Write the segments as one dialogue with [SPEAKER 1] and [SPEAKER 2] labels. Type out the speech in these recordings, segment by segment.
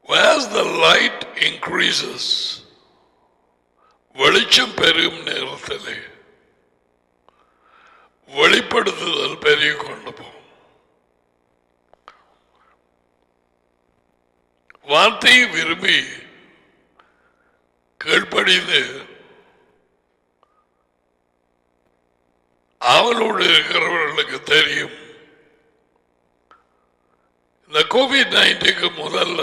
[SPEAKER 1] Whereas the light increases, வெளிச்சம் பெருகும் நேரத்திலே வெளிப்படுத்துதல் பெருகிக் கொண்டு போகும். வார்த்தையை விரும்பி கீழ்ப்படிந்து அவளோடு இருக்கிறவர்களுக்கு தெரியும். இந்த கோவிட்-19 முதல்ல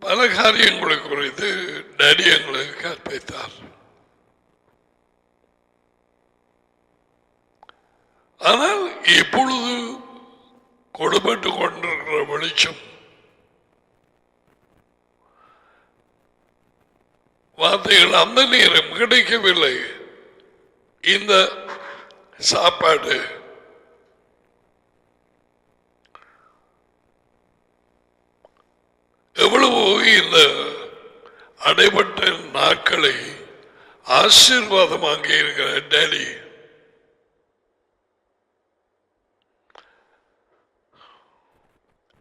[SPEAKER 1] பல காரியங்களை குறித்து டேடி எங்களுக்கு கற்பித்தார். ஆனால் இப்பொழுது கொடுபட்டு கொண்டிருக்கிற வெளிச்சம் வார்த்தைகள் அந்த நேரம் கிடைக்கவில்லை. இந்த சாப்பாடு எவ்வளவோ இந்த அடைபட்ட நாட்களை ஆசீர்வாதமாக இருக்கிற டேடி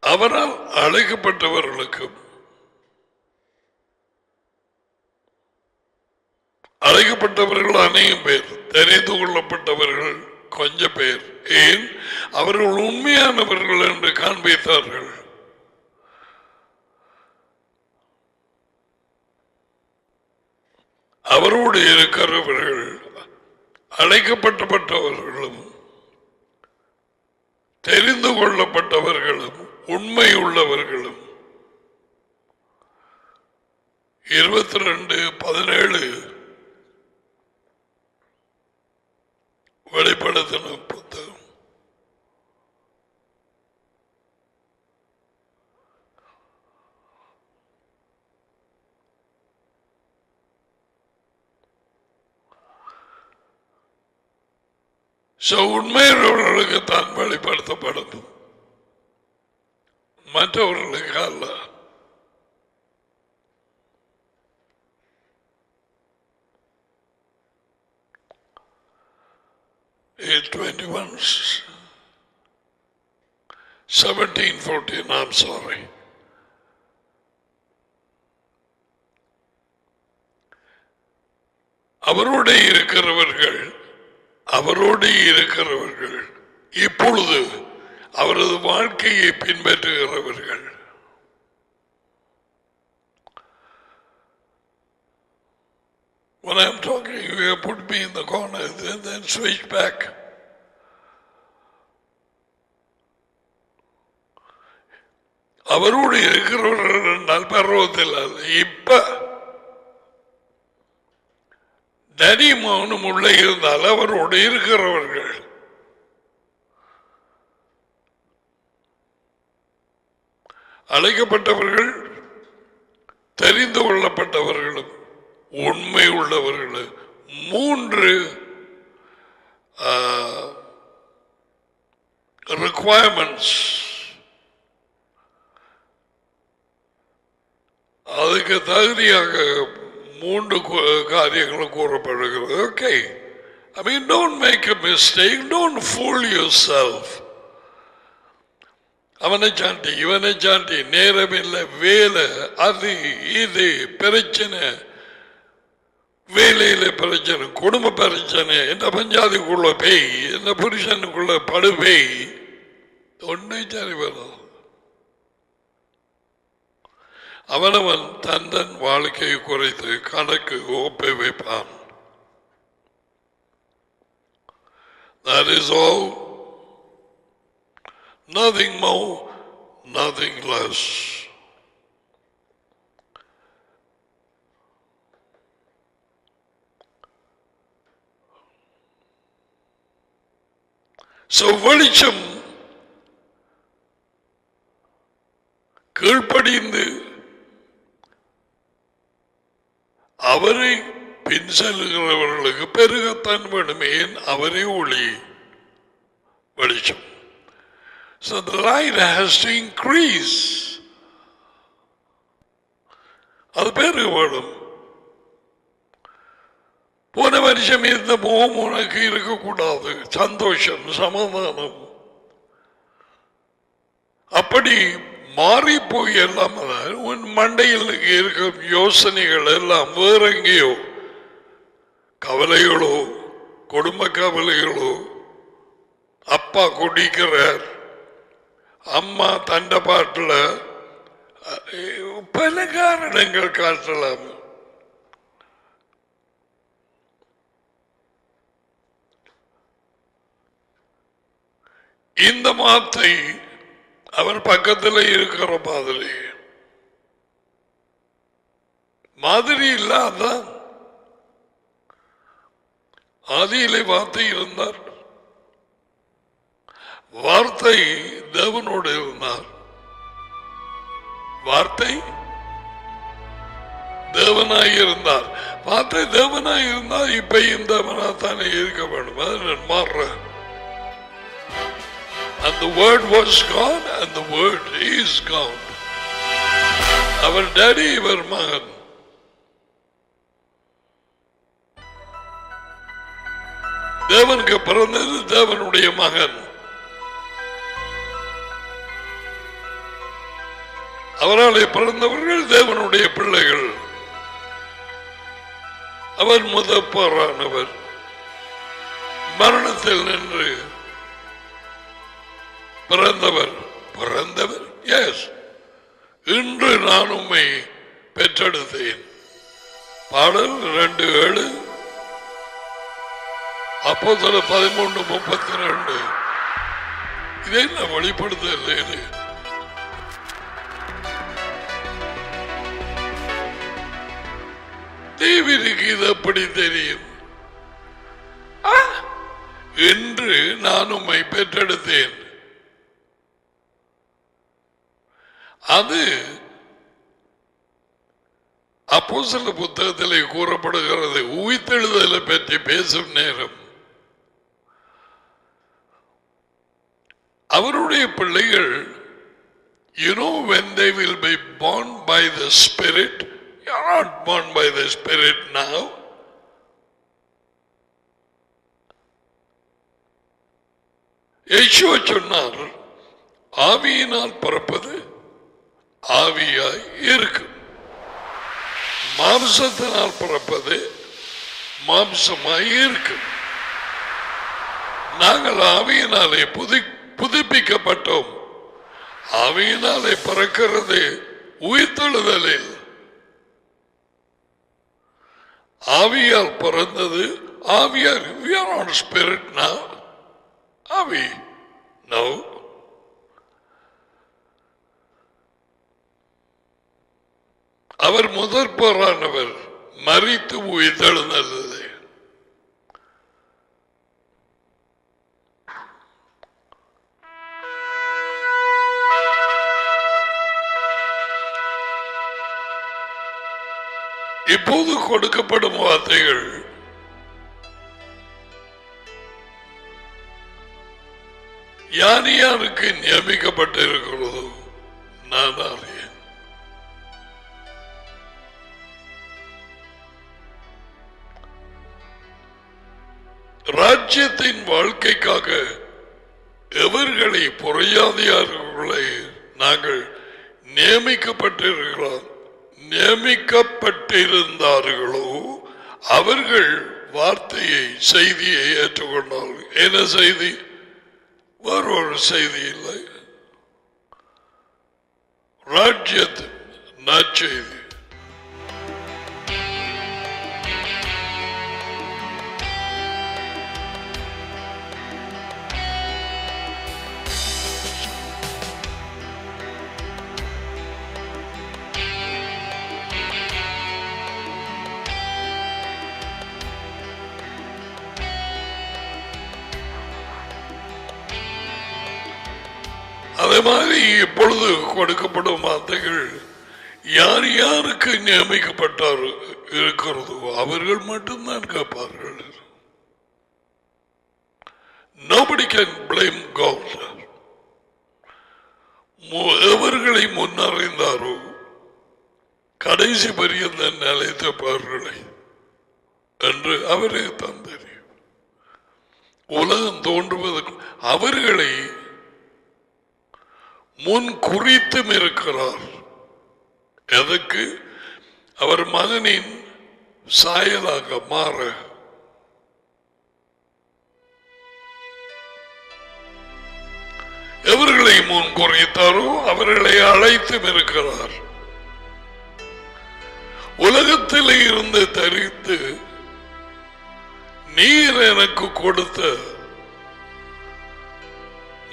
[SPEAKER 1] அவரால் அழைக்கப்பட்டவர்களுக்கும் அழைக்கப்பட்டவர்கள் அநேகம் பேர், தெரிந்து கொள்ளப்பட்டவர்கள் கொஞ்சம் பேர். ஏன் அவர்கள் உண்மையானவர்கள் என்று காண்பித்தார்கள். அவரோடு இருக்கிறவர்கள் அழைக்கப்பட்டவர்களும் தெரிந்து கொள்ளப்பட்டவர்களும் உண்மை உள்ளவர்களும் 22:17 வெளிப்படுத்தின புத்தகம். உண்மையுள்ளவர்களுக்கு தான் வெளிப்படுத்தப்படும், மற்றவர்களுக்கு அல்ல. (21, 17, 14) I'm sorry. அவரோடு இருக்கிறவர்கள் இப்பொழுது அவரது வாழ்க்கையை பின்பற்றுகிறவர்கள். When I'm talking, you put me in the corner and then switch back. அவரோடு இருக்கிறவர்கள் என்றால் பருவத்தில் அல்ல, இப்ப டேடி மௌனம் உள்ள இருந்தால் அவரோடு இருக்கிறவர்கள். அழைக்கப்பட்டவர்கள், தெரிந்து கொள்ளப்பட்டவர்களும் உண்மை உள்ளவர்கள். 3 requirements. அதுக்கு தகுதியாக 3 காரியங்களும் கூறப்படுகிறது. Okay, I mean, don't make a mistake, don't fool yourself. அவனை சாண்டி இவனை சாண்டி நேரம் இல்லை, வேலை, அது இது பிரச்சனை, வேலையில பிரச்சனை, குடும்ப பிரச்சனை, என்ன பஞ்சாதிக்குள்ள பேய், என்ன புருஷனுக்குள்ள படுபேய், ஒன்றை சரி வரும். அவனவன் தன் வாழ்க்கையை குறைத்து கணக்கு ஒப்பை வைப்பான். That is all. Nothing more, nothing less. So வெளிச்சம் கீழ்ப்படிந்து அவரை பின் செல்கிறவர்களுக்கு பெருகத்தான் வேண்டுமே, அவரே ஒளி வெளிச்சம். So the light has to increase. அது பெருக வேணும். போன வருஷம் இருந்த மோகம் உனக்கு இருக்கக்கூடாது. சந்தோஷம், சமாதானம், அப்படி மாறி போய் எல்லாம் உன் மண்டையில் இருக்கும் யோசனைகள் எல்லாம் வேற எங்கேயோ, கவலைகளோ குடும்ப கவலைகளோ, அப்பா குடிக்கிறார், அம்மா தண்ட பாட்டில், பல காரணங்கள் காட்டலாம். இந்த வார்த்தை அவர் பக்கத்தில் இருக்கிற மாதிரி இல்லாத ஆதியிலே வார்த்தை இருந்தார், வார்த்தை தேவனோடு இருந்தார், வார்த்தை தேவனாய் இருந்தார், வார்த்தை தேவனாய் இருந்தார். இப்பயும் தேவனாத்தானே இருக்க வேண்டும், அது மாறுற. And the word was God and the word is God. அவர் டாடி இவர் மகன். தேவனுக்கு பிறந்தது தேவனுடைய மகன். அவராலே பிறந்தவர்கள் தேவனுடைய பிள்ளைகள். அவர் முதற்போரானவர், மரணத்தில் நின்று பிறந்தவர். எஸ், இன்று நான் உம்மை பெற்றெடுத்தேன். பாடல் 2:7, அப்போஸ்தலர் 13:32. இதை நான் வெளிப்படுத்தல. தேவனுக்கு இது எப்படி தெரியும்? என்று நான் உம்மை பெற்றெடுத்தேன். அது அப்போஸ்தலர் புத்தகத்திலே கூறப்படுகிறது. உயிர்த்தெழுதலை பற்றி பேசும் நேரம் அவருடைய பிள்ளைகள், you know, when they will be born by the Spirit, you are not born by the Spirit now. இயேசு சொன்னார், ஆவியினால் பிறப்பது ஆவியாய் இருக்கும், மாம்சத்தினால் பிறப்பது மாம்சமாய் இருக்கும். நாங்கள் ஆவியினாலே புதுப்பிக்கப்பட்டோம். ஆவியினாலே பிறக்கிறது உயிர்த்தெழுதலில். ஆவியால் பிறந்தது ஆவியார். We are not spirit now. ஆவி no. அவர் முதற்போரானவர், மரித்து உயிர்த்தெழுந்தது. இப்போது கொடுக்கப்படும் வார்த்தைகள் யார் யாருக்கு நியமிக்கப்பட்டிருக்கிறதோ நான் அறியேன். ராஜ்யத்தின் வாழ்க்கைக்காக எவர்களை புறையாதியார்களை நாங்கள் நியமிக்கப்பட்டிருந்தார்களோ அவர்கள் வார்த்தையை, செய்தியை ஏற்றுக்கொண்டார்கள். என்ன செய்தி? வேறொரு செய்தி இல்லை, ராஜ்யத்தின் நற்செய்தி. அதே மாதிரி இப்பொழுது கொடுக்கப்படும் வார்த்தைகள் யார் யாருக்கு நியமிக்கப்பட்டார் இருக்கிறதோ அவர்கள் மட்டும்தான் கேட்பார்கள். Nobody can blame God. எவர்களை முன்னறிந்தாரோ கடைசி பரியந்த நிலைத்தப்பார்களை என்று அவரே தந்தறியும். உலகம் தோன்றுவதற்கு அவர்களை முன் குறித்தும் இருக்கிறார். எதற்கு? அவர் மகனின் சாயலாக மாற. எவர்களை முன் குறித்தாரோ அவர்களை அழைத்தும் இருக்கிறார். உலகத்தில் இருந்து தரித்து நீர் எனக்கு கொடுத்த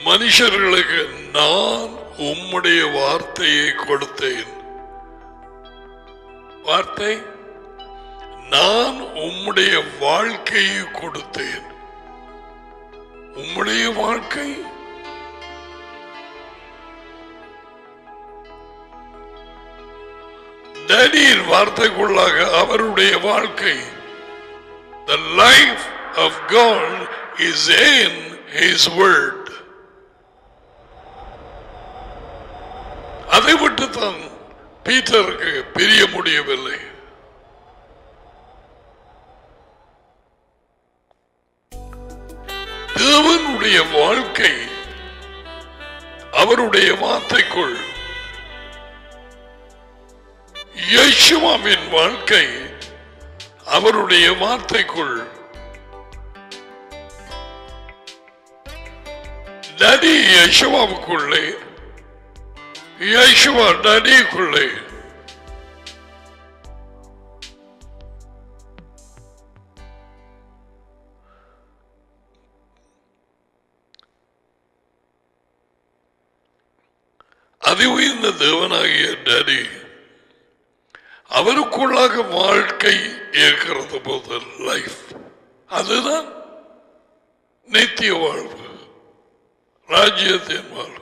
[SPEAKER 1] மனுஷர்களுக்கு நான் உம்முடைய வார்த்தையை கொடுத்தேன். வார்த்தை, நான் உம்முடைய வாழ்க்கையை கொடுத்தேன். உம்முடைய வாழ்க்கை டேடியின் வார்த்தைக்குள்ளாக அவருடைய வாழ்க்கை. The life of God is in His word. அதை விட்டு தான் பீட்டருக்கு பிரிய முடியவில்லை. தேவனுடைய வாழ்க்கை அவருடைய வார்த்தைக்குள், இயேசுவின் வாழ்க்கை அவருடைய வார்த்தைக்குள், டேடி இயேசுவுக்குள்ளே, இயேசுவா டேடிக்குள்ளே. அதி உயர்ந்த தேவனாகிய டேடி அவருக்குள்ளாக வாழ்க்கை இருக்கிறது போது லைஃப், அதுதான் நித்திய வாழ்வு, ராஜ்யத்தின் வாழ்வு.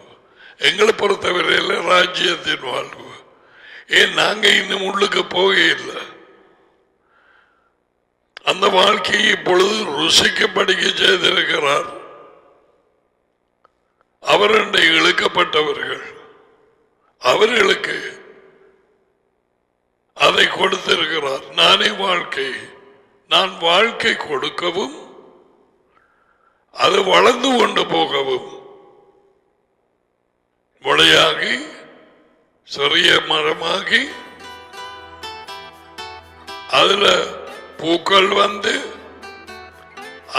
[SPEAKER 1] எங்களை பொறுத்தவரையில் ராஜ்யத்தின் வாழ்வு. ஏன் நாங்க இன்னும் உள்ளுக்கு போக இல்லை. அந்த வாழ்க்கையை இப்பொழுது ருசிக்கப்படிக்க செய்திருக்கிறார். அவருடைய இழுக்கப்பட்டவர்கள் அவர்களுக்கு அதை கொடுத்திருக்கிறார். நானே வாழ்க்கை, நான் வாழ்க்கை கொடுக்கவும் அது வளர்ந்து கொண்டு போகவும், முளையாகி சிறிய மரமாகி அதுல பூக்கள் வந்து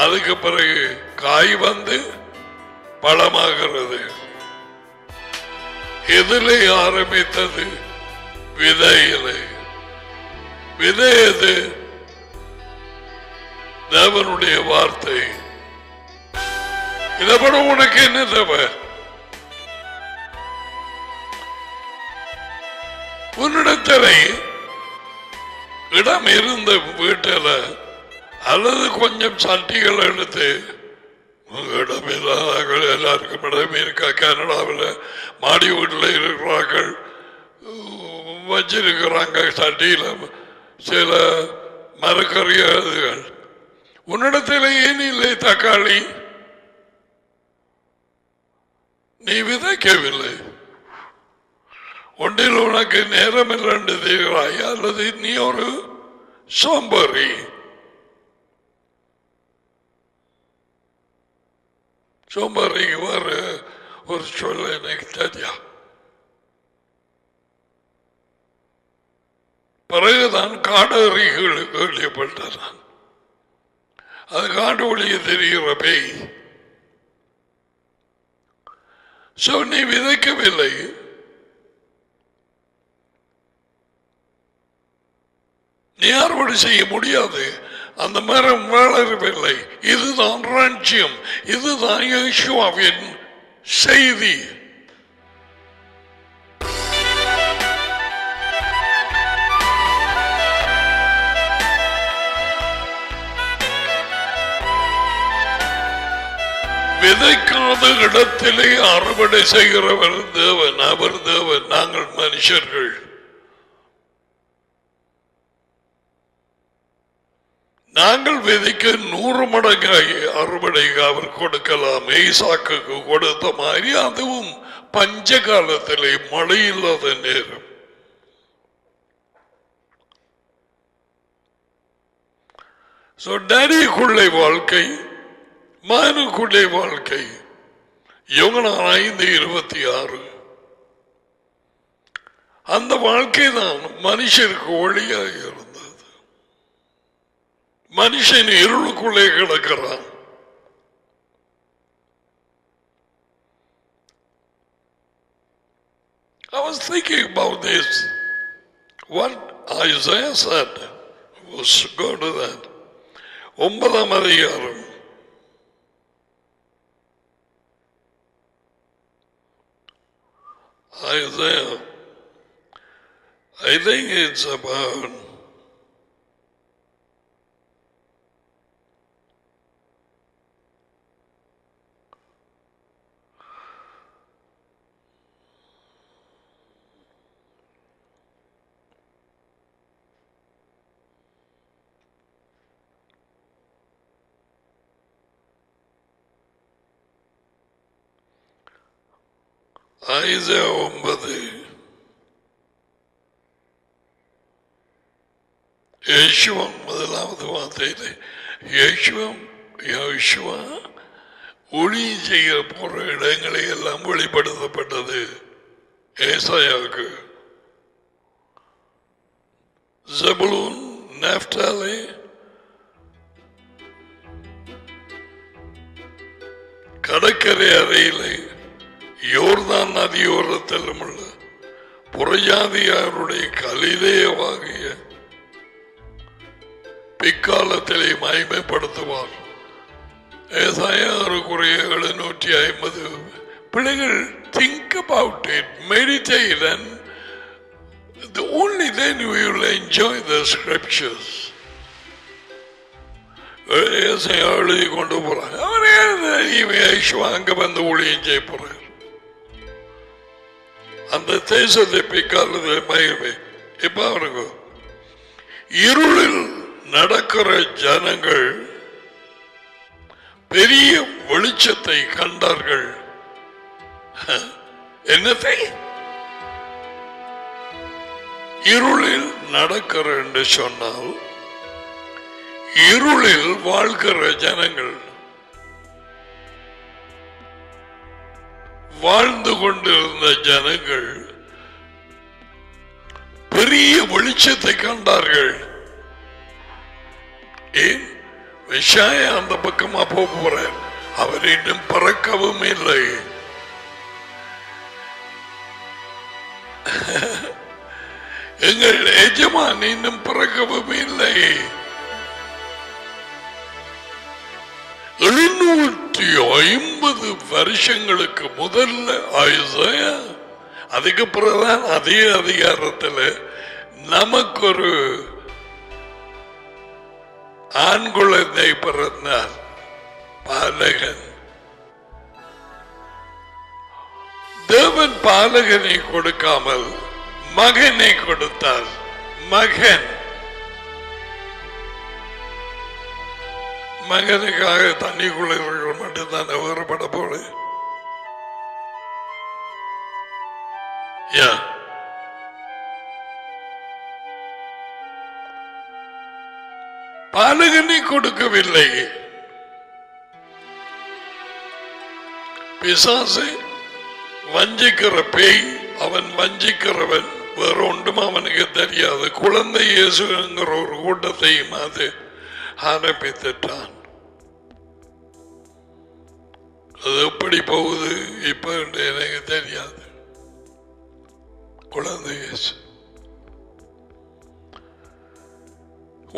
[SPEAKER 1] அதுக்கு பிறகு காய் வந்து பழமாகிறது. எதிலே ஆரம்பித்தது? விதையிலே. விதை எது? தேவனுடைய வார்த்தை. இதை விட உனக்கு என்ன தேவை? உன்னிடத்திலே இடம் இருந்த வீட்டில் அல்லது கொஞ்சம் சட்டிகள் எடுத்து, இடம் இல்லாத எல்லாருக்கும் இடமே இருக்கா? கனடாவில் மாடி வீட்டில் இருக்கிறார்கள், வச்சிருக்கிறாங்க சட்டியில் சில மரக்கறிகள். உன்னிடத்தில் ஏன் இல்லை தக்காளி? நீ விதைக்கவில்லை. ஒன்றில் உனக்கு நேரம் இல்லைன்னு தெரிகிறாய், அல்லது நீ ஒரு சோம்பேறி. சோம்பேறிக்கு வர ஒரு சொல்ல எனக்கு தெரியா. பிறகுதான் காடறிகள் கேள்விப்பட்டான். அது காட்டு வழியே தெரிகிற பேய். நீ விதைக்கவில்லை. நீ அறுவடை செய்ய முடியாது. அந்த மரம் வளரவில்லை. இதுதான் ராஜ்யம், இதுதான் இயேசுவின் செய்தி. விதைக்காத இடத்திலே அறுவடை செய்கிறவர் தேவன். அவர் தேவன், நாங்கள் மனுஷர்கள். நாங்கள் விதைக்க 100 மடங்காகி அறுவடை அவர் கொடுக்கலாம். ஈசாக்குக்கு கொடுத்த மாதிரி, அதுவும் பஞ்ச காலத்திலே மழை இல்லாத நேரம். டேடிக்குள்ளே வாழ்க்கை, மகனுக்குள்ளே வாழ்க்கை. யோகனான் 5:26. அந்த வாழ்க்கை தான் மனுஷருக்கு ஒளியாக இருந்தது. மனுஷன் இருளுக்குள்ளே கிடக்கிறான். I was thinking about this. What Isaiah said was go to that. 9ஆம் அதிகாரம் Isaiah, I think it's about Isaiah 9. Yeshua முதலாவது வார்த்தையிலே யேசுவா ஒளி செய்ய போற இடங்களை எல்லாம் வெளிப்படுத்தப்பட்டது ஏசாயாவுக்கு. ஜெபுலூன், நப்தலி, கடற்கரை அறையிலே யோர்தான் நதியோரத்திலும் உள்ள புறஜாதியாருடைய கலிலேயவாகிய பிற்காலத்திலே மகிமைப்படுத்துவார். ஏசாயா 750 பிள்ளைகள் think about it, meditate, and only then we will enjoy the scriptures. ஏசாயா எழுதி கொண்டு போறாங்க. அவர் அங்க வந்து ஊழியம் செய்ய போறார். அந்த தேசத்தை பிற்காலத்தை மகிமை. இப்ப அவருக்கு இருளில் நடக்கிற ஜனங்கள் பெரிய வெளிச்சத்தை கண்டார்கள். என்னத்தை? இருளில் நடக்கிற என்று சொன்னால் இருளில் வாழ்கிற ஜனங்கள், வாழ்ந்து கொண்டிருந்த ஜனங்கள் பெரிய வெளிச்சத்தை கண்டார்கள். ஏன் விஷாய அந்த பக்கமா போகிறார்? அவர் இன்னும் பறக்கவும் இல்லை. எங்கள் எஜமான் இன்னும் பறக்கவும் இல்லை. 750 வருஷங்களுக்கு முதல்ல ஐசாயா, அதுக்கு பிறகுதான் அதே அதிகாரத்தில் நமக்கு ஒரு ஆண் குழந்தை பிறந்தார், பாலகன். தேவன் பாலகனை கொடுக்காமல் மகனை கொடுத்தார். மகன், மகனுக்காக தண்ணிக்குள்ள மட்டும்தான் வேறுபட போல. பாலகனை கொடுக்கவில்லை. பிசாசை வஞ்சிக்கிற பேய், அவன் வஞ்சிக்கிறவன், வேற ஒன்றும் அவனுக்கு தெரியாது. குழந்தை இயேசுங்கிற ஒரு கூட்டத்தையும் அது ஆரம்பித்துட்டான். அது எப்படி போகுது இப்ப எனக்கு தெரியாது. குழந்தை இயேசு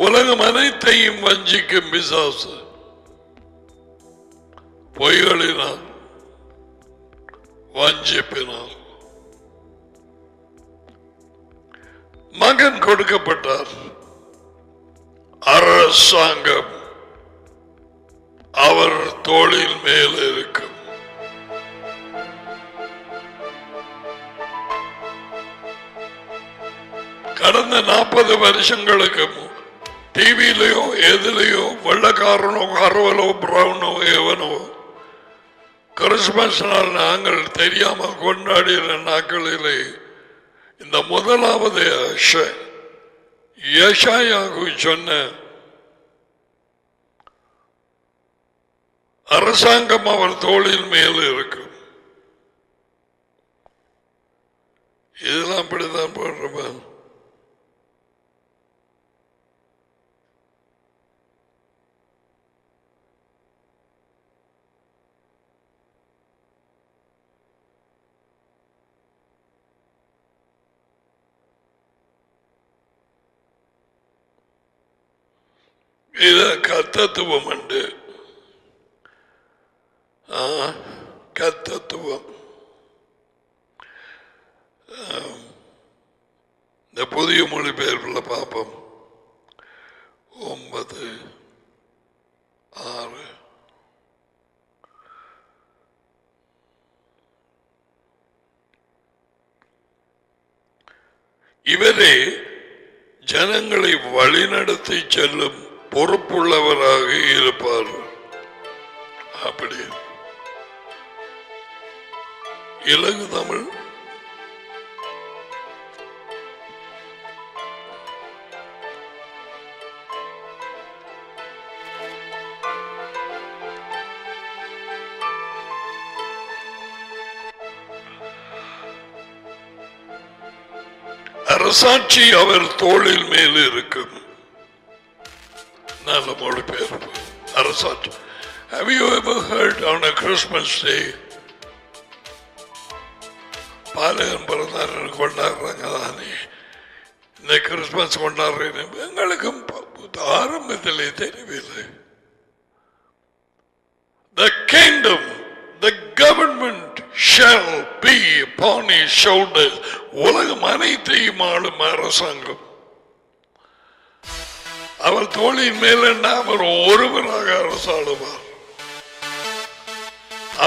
[SPEAKER 1] உலகம் அனைத்தையும் வஞ்சிக்கும் பிசாசு. பொய்களினால், வஞ்சிப்பினால் மகன் கொடுக்கப்பட்டார். அரசாங்கம் அவர் தோளில் மேல் இருக்கும். கடந்த 40 வருஷங்களுக்கு டிவியிலையோ எதுலையோ வெள்ளக்காரனோ கருவலோ பிரவுனோ எவனோ கிறிஸ்துமஸ் நாள் நாங்கள் தெரியாமல் கொண்டாடின நாட்களிலே இந்த முதலாவது யெஷாயாவுக்கு சொன்ன அரசாங்கம் அவர் தோளில் மேல் இருக்கும். இதெல்லாம் அப்படித்தான் போடுறேன். இத கத்தத்துவம் உண்டு. கத்தத்துவம் இந்த புதிய மொழிபெயர்ப்புல பார்ப்போம். 9:6 இவரே ஜனங்களை வழிநடத்தி செல்லும் பொறுப்புள்ளவராக இருப்பார். அப்படி இலங்கு தமிழ் அரசாட்சி அவர் தோளில் மேல் இருக்கும். நல்ல மொழிபெயர்ப்பு. அரசாட்சி. Have you ever heard on a Christmas day பாலகன் பிறந்தார் கொண்டாடுறாங்க தானே, இந்த கிறிஸ்துமஸ் கொண்டாடுறேன். எங்களுக்கும் ஆரம்பத்திலே தெரியவில்லை. The kingdom, the government shall be upon his shoulders. உலகம் அனைத்தையும் ஆளும் அரசாங்கம் அவர் தோளின் மேல் அவர் ஒருவராக அரசாளுவார்.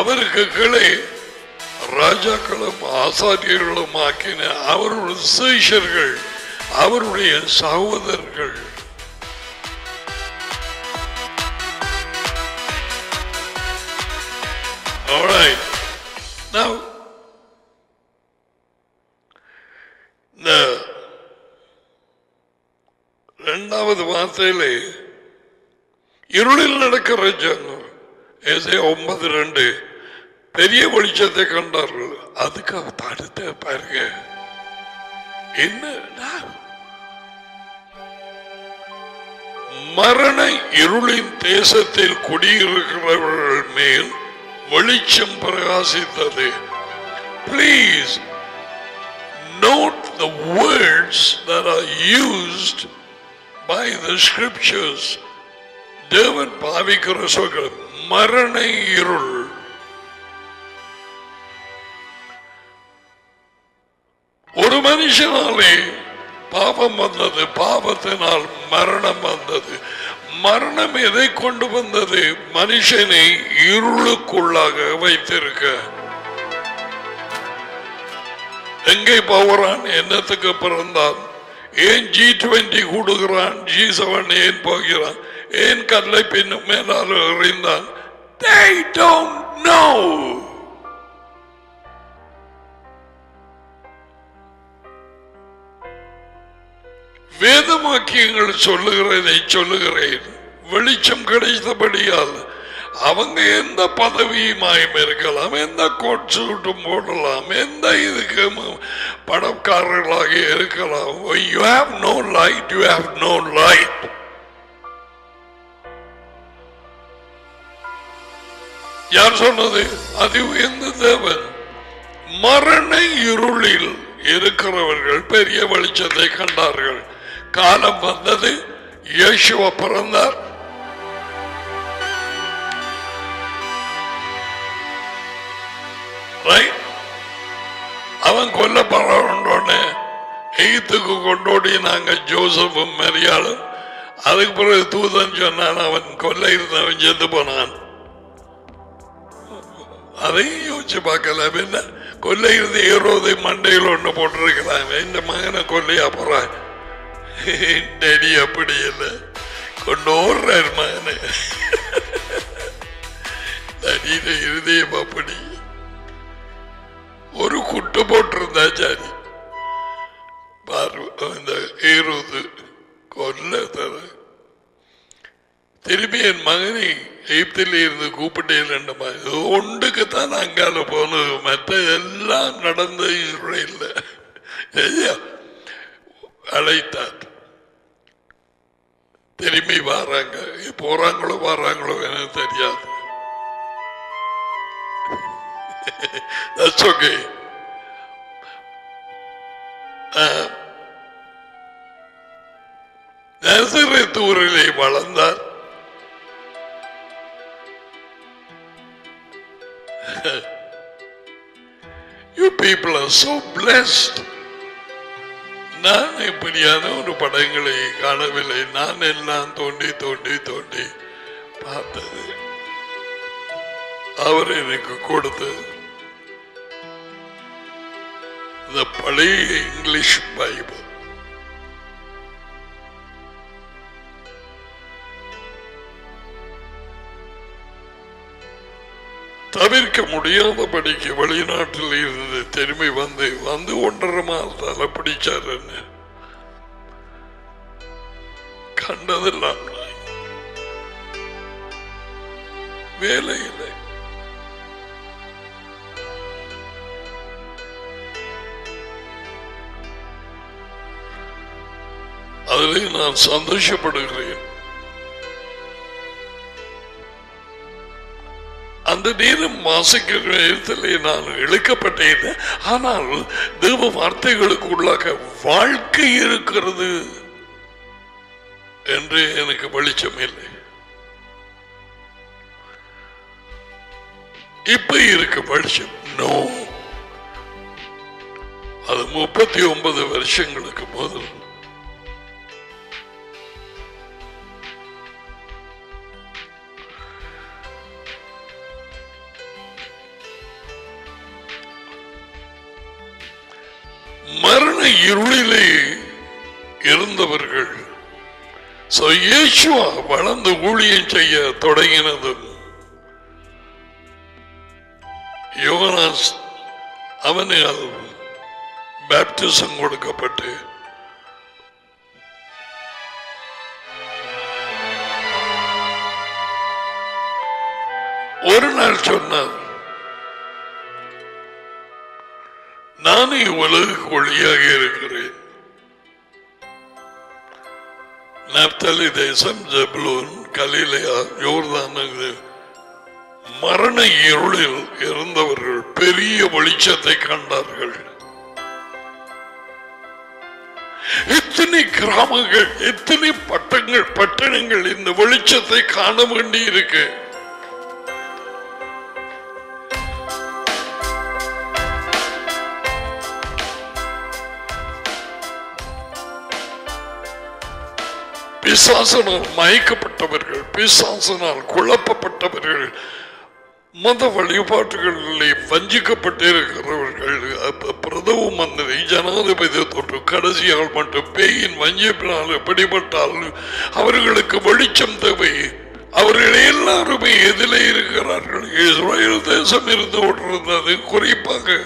[SPEAKER 1] அவருக்கு கீழே ராஜாக்களும் ஆசாரியர்களும் ஆக்கின அவருடைய சீஷர்கள், அவருடைய சகோதரர்கள். Alright. Now, இந்த இரண்டாவது வார்த்தையிலே இருளில் நடக்கிற ஜனம் 9:2 பெரிய வெளிச்சத்தை கண்டார்கள். அதுக்காக தடுத்த பாருங்க என்ன மரண இருளின் தேசத்தில் குடியிருக்கிறவர்கள் மேல் வெளிச்சம் பிரகாசித்தது. Please note the words that are used by the scriptures. தேவன் பாவிக்கிற சொற்கள் மரண இருள். ஒரு மனுஷனாலே பாவம் வந்தது, பாவத்தினால் மரணம் வந்தது. மரணம் எதை கொண்டு வந்தது? மனுஷனை இருளுக்குள்ளாக வைத்திருக்க. எங்கே போகிறான்? என்னத்துக்கு பிறந்தான்? ஏன் G20 கூடுகிறான்? G7 ஏன் போகிறான்? ஏன் கல்லை பின்னும் மேலால் எறிந்தான்? They don't know. வேதவாக்கியங்கள் சொல்லுகிறதை சொல்லுகிறேன். வெளிச்சம் கிடைத்தபடியால் அவங்க எந்த பதவியுமாயும் இருக்கலாம், எந்த கோட் சூட்டும் போடலாம், எந்த இதுக்கு பணக்காரர்களாக இருக்கலாம். You have no light, you have no light. யார் சொன்னது? அது எந்த தேவன்? மரண இருளில் இருக்கிறவர்கள் பெரிய வெளிச்சத்தை கண்டார்கள். காலம் வந்தது, இயேசுவ பிறந்தார். அவன் கொல்லப்படோன்னு எகிப்துக்கு கொண்டோடி நாங்க ஜோசப்பும் மரியாளும். அதுக்கு பிறகு தூதன் சொன்னான், அவன் கொல்ல இருந்தவன் செத்து போனான். அதையும் யோசிச்சு பார்க்கல. என்ன கொல்ல இருந்து ஏறோதை மண்டையில் ஒண்ணு போட்டிருக்கிறான். இந்த மகனை கொல்லையா போறான். டேடி அப்படி இல்லை, கொண்டு ஓடுறார் மகனை. தடியில இருதயம் அப்படி ஒரு குட்டு போட்டிருந்தா சாரி இந்த ஏறுது கொல்ல தர. திரும்பி என் மகனை எகிப்தில் இருந்து கூப்பிட்டேன். ஒன்றுக்குத்தான் அங்கால போனது, மற்ற எல்லாம் நடந்த இல்லை. அழைத்தார். திரும்பி வராங்க, போறாங்களோ வராங்களோ எனக்கு தெரியாது. That's okay. நசரேத் ஊரிலே வளர்ந்தார். You people are so blessed. நான் இப்படியான ஒரு படங்களை காணவில்லை. நான் எல்லாம் தோண்டி தோண்டி தோண்டி பார்த்தது அவர் எனக்கு கொடுத்தது இந்த பழைய இங்கிலீஷ் பைபிள். தவிர்க்க முடியாதபடிக்கு வெளிநாட்டில் இருந்து திரும்பி வந்து 1.5 மாதத்தால பிடிச்சார். கண்டதெல்லாம் வேலை இல்லை. அதில் நான் சந்தோஷப்படுகிறேன். அந்த நேரம் வாசிக்கிற நேரத்திலே நான் இழுக்கப்பட்டேன். ஆனால் தேவ வார்த்தைகளுக்கு உள்ளாக வாழ்க்கை இருக்கிறது என்று எனக்கு வெளிச்சம் இல்லை. இப்ப இருக்கு வெளிச்சம். நோ, அது 39 வருஷங்களுக்கு முதல். மரண இருளிலே இருந்தவர்கள் இயேசுவா வளர்ந்து ஊழியம் செய்ய தொடங்கினதும் யோகனான் அவனால் பேப்டிசம் கொடுக்கப்பட்டு ஒரு நாள் சொன்னார், நானே உலகுக்கு ஒளியாக இருக்கிறேன். நப்தலி தேசம், ஜெபுலூன், கலிலேயா, யோர்தான் மரண இருளில் இருந்தவர்கள் பெரிய வெளிச்சத்தை கண்டார்கள். எத்தனை கிராமங்கள், எத்தனை பட்டணங்கள் இந்த வெளிச்சத்தை காண வேண்டி இருக்கு. பிசாசனால் மயக்கப்பட்டவர்கள், பிசாசனால் குழப்பப்பட்டவர்கள், மத வழிபாட்டுகளிலே வஞ்சிக்கப்பட்டிருக்கிறவர்கள், பிரதம மந்திரி, ஜனாதிபதி தொற்று கடைசியால் மட்டும் பேயின் வஞ்சிப்பினால் பிடிபட்டால் அவர்களுக்கு வெளிச்சம் தேவை. அவர்கள் எல்லாருமே எதிலே இருக்கிறார்கள்? இஸ்ரேல் தேசம் இருந்து கொண்டிருந்தது. குறிப்பாக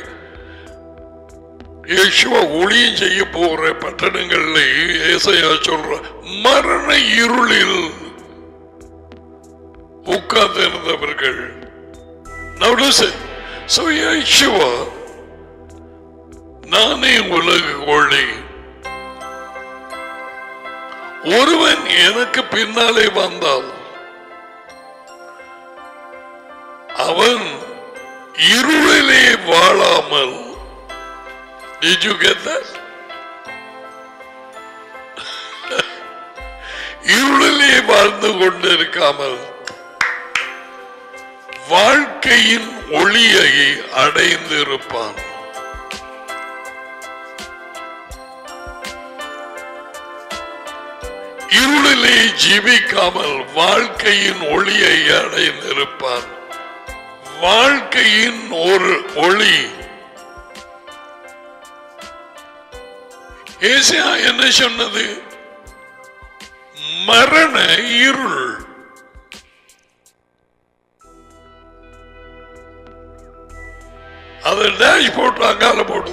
[SPEAKER 1] இயேசுவா ஊழியம் செய்ய போற பட்டணங்கள்ல ஏசாயா சொல்ற மரண இருளில் உட்கார்ந்திருந்தவர்கள். இயேசுவா நானே உலகு ஒளி, ஒருவன் எனக்கு பின்னாலே வந்தால் அவன் இருளிலே வாழாமல். Did you get that? இருளிலே வாழ்ந்து கொண்டிருக்காமல் வாழ்க்கையின் ஒளியை அடைந்திருப்பான். இருளிலே ஜீவிக்காமல் வாழ்க்கையின் ஒளியை அடைந்திருப்பான். வாழ்க்கையின் ஒரு ஒளி. ஏசாயா என்ன சொன்னது? மரண இருள். அதை டேஷ் போட்டு அங்கால போடு.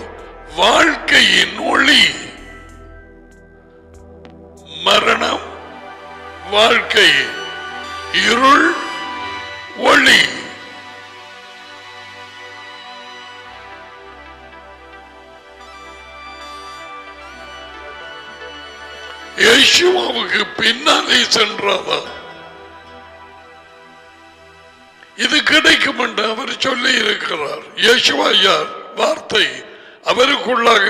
[SPEAKER 1] வாழ்க்கையின் ஒளி. மரணம் வாழ்க்கை, இருள் ஒளி. யேசுவாவுக்கு பின்னாலே சென்றாதான் இது கிடைக்கும் என்று அவர் சொல்லி இருக்கிறார். யேசுவா யார்? வார்த்தை. அவருக்குள்ளாக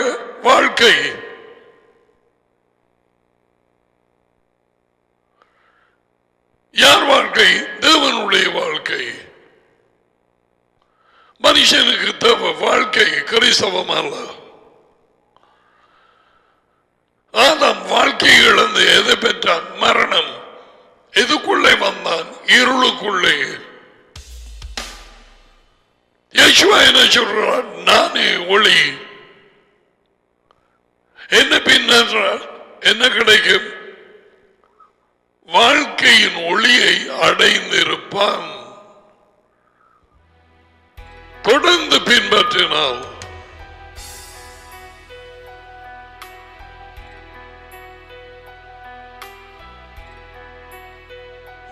[SPEAKER 1] வாழ்க்கை. யார் வாழ்க்கை? தேவனுடைய வாழ்க்கை. மனுஷனுக்கு தேவை வாழ்க்கை, கிறிஸ்தவம் அல்ல. ஆதாம் வாழ்க்கை இழந்து எதை பெற்றான்? மரணம். எதுக்குள்ளே வந்தான்? இருளுக்குள்ளே. யேசுவா என்ன சொல்றார்? நானே ஒளி. என்ன பின்னால் என்ன கிடைக்கும்? வாழ்க்கையின் ஒளியை அடைந்திருப்பான். தொடர்ந்து பின்பற்றினால்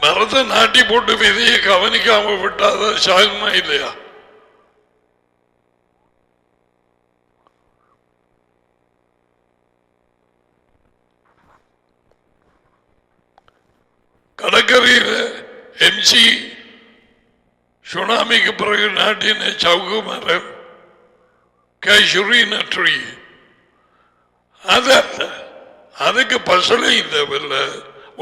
[SPEAKER 1] மரத்தை நாட்டி போட்டு விதையை கவனிக்காம விட்டாத சாகுமா இல்லையா? கடற்கரையில் எம்சி சுனாமிக்கு பிறகு நாட்டின சவுக்கு மரம், கேஷுரின ட்ரீ, அதுக்கு பசலையும் தேவையில்லை,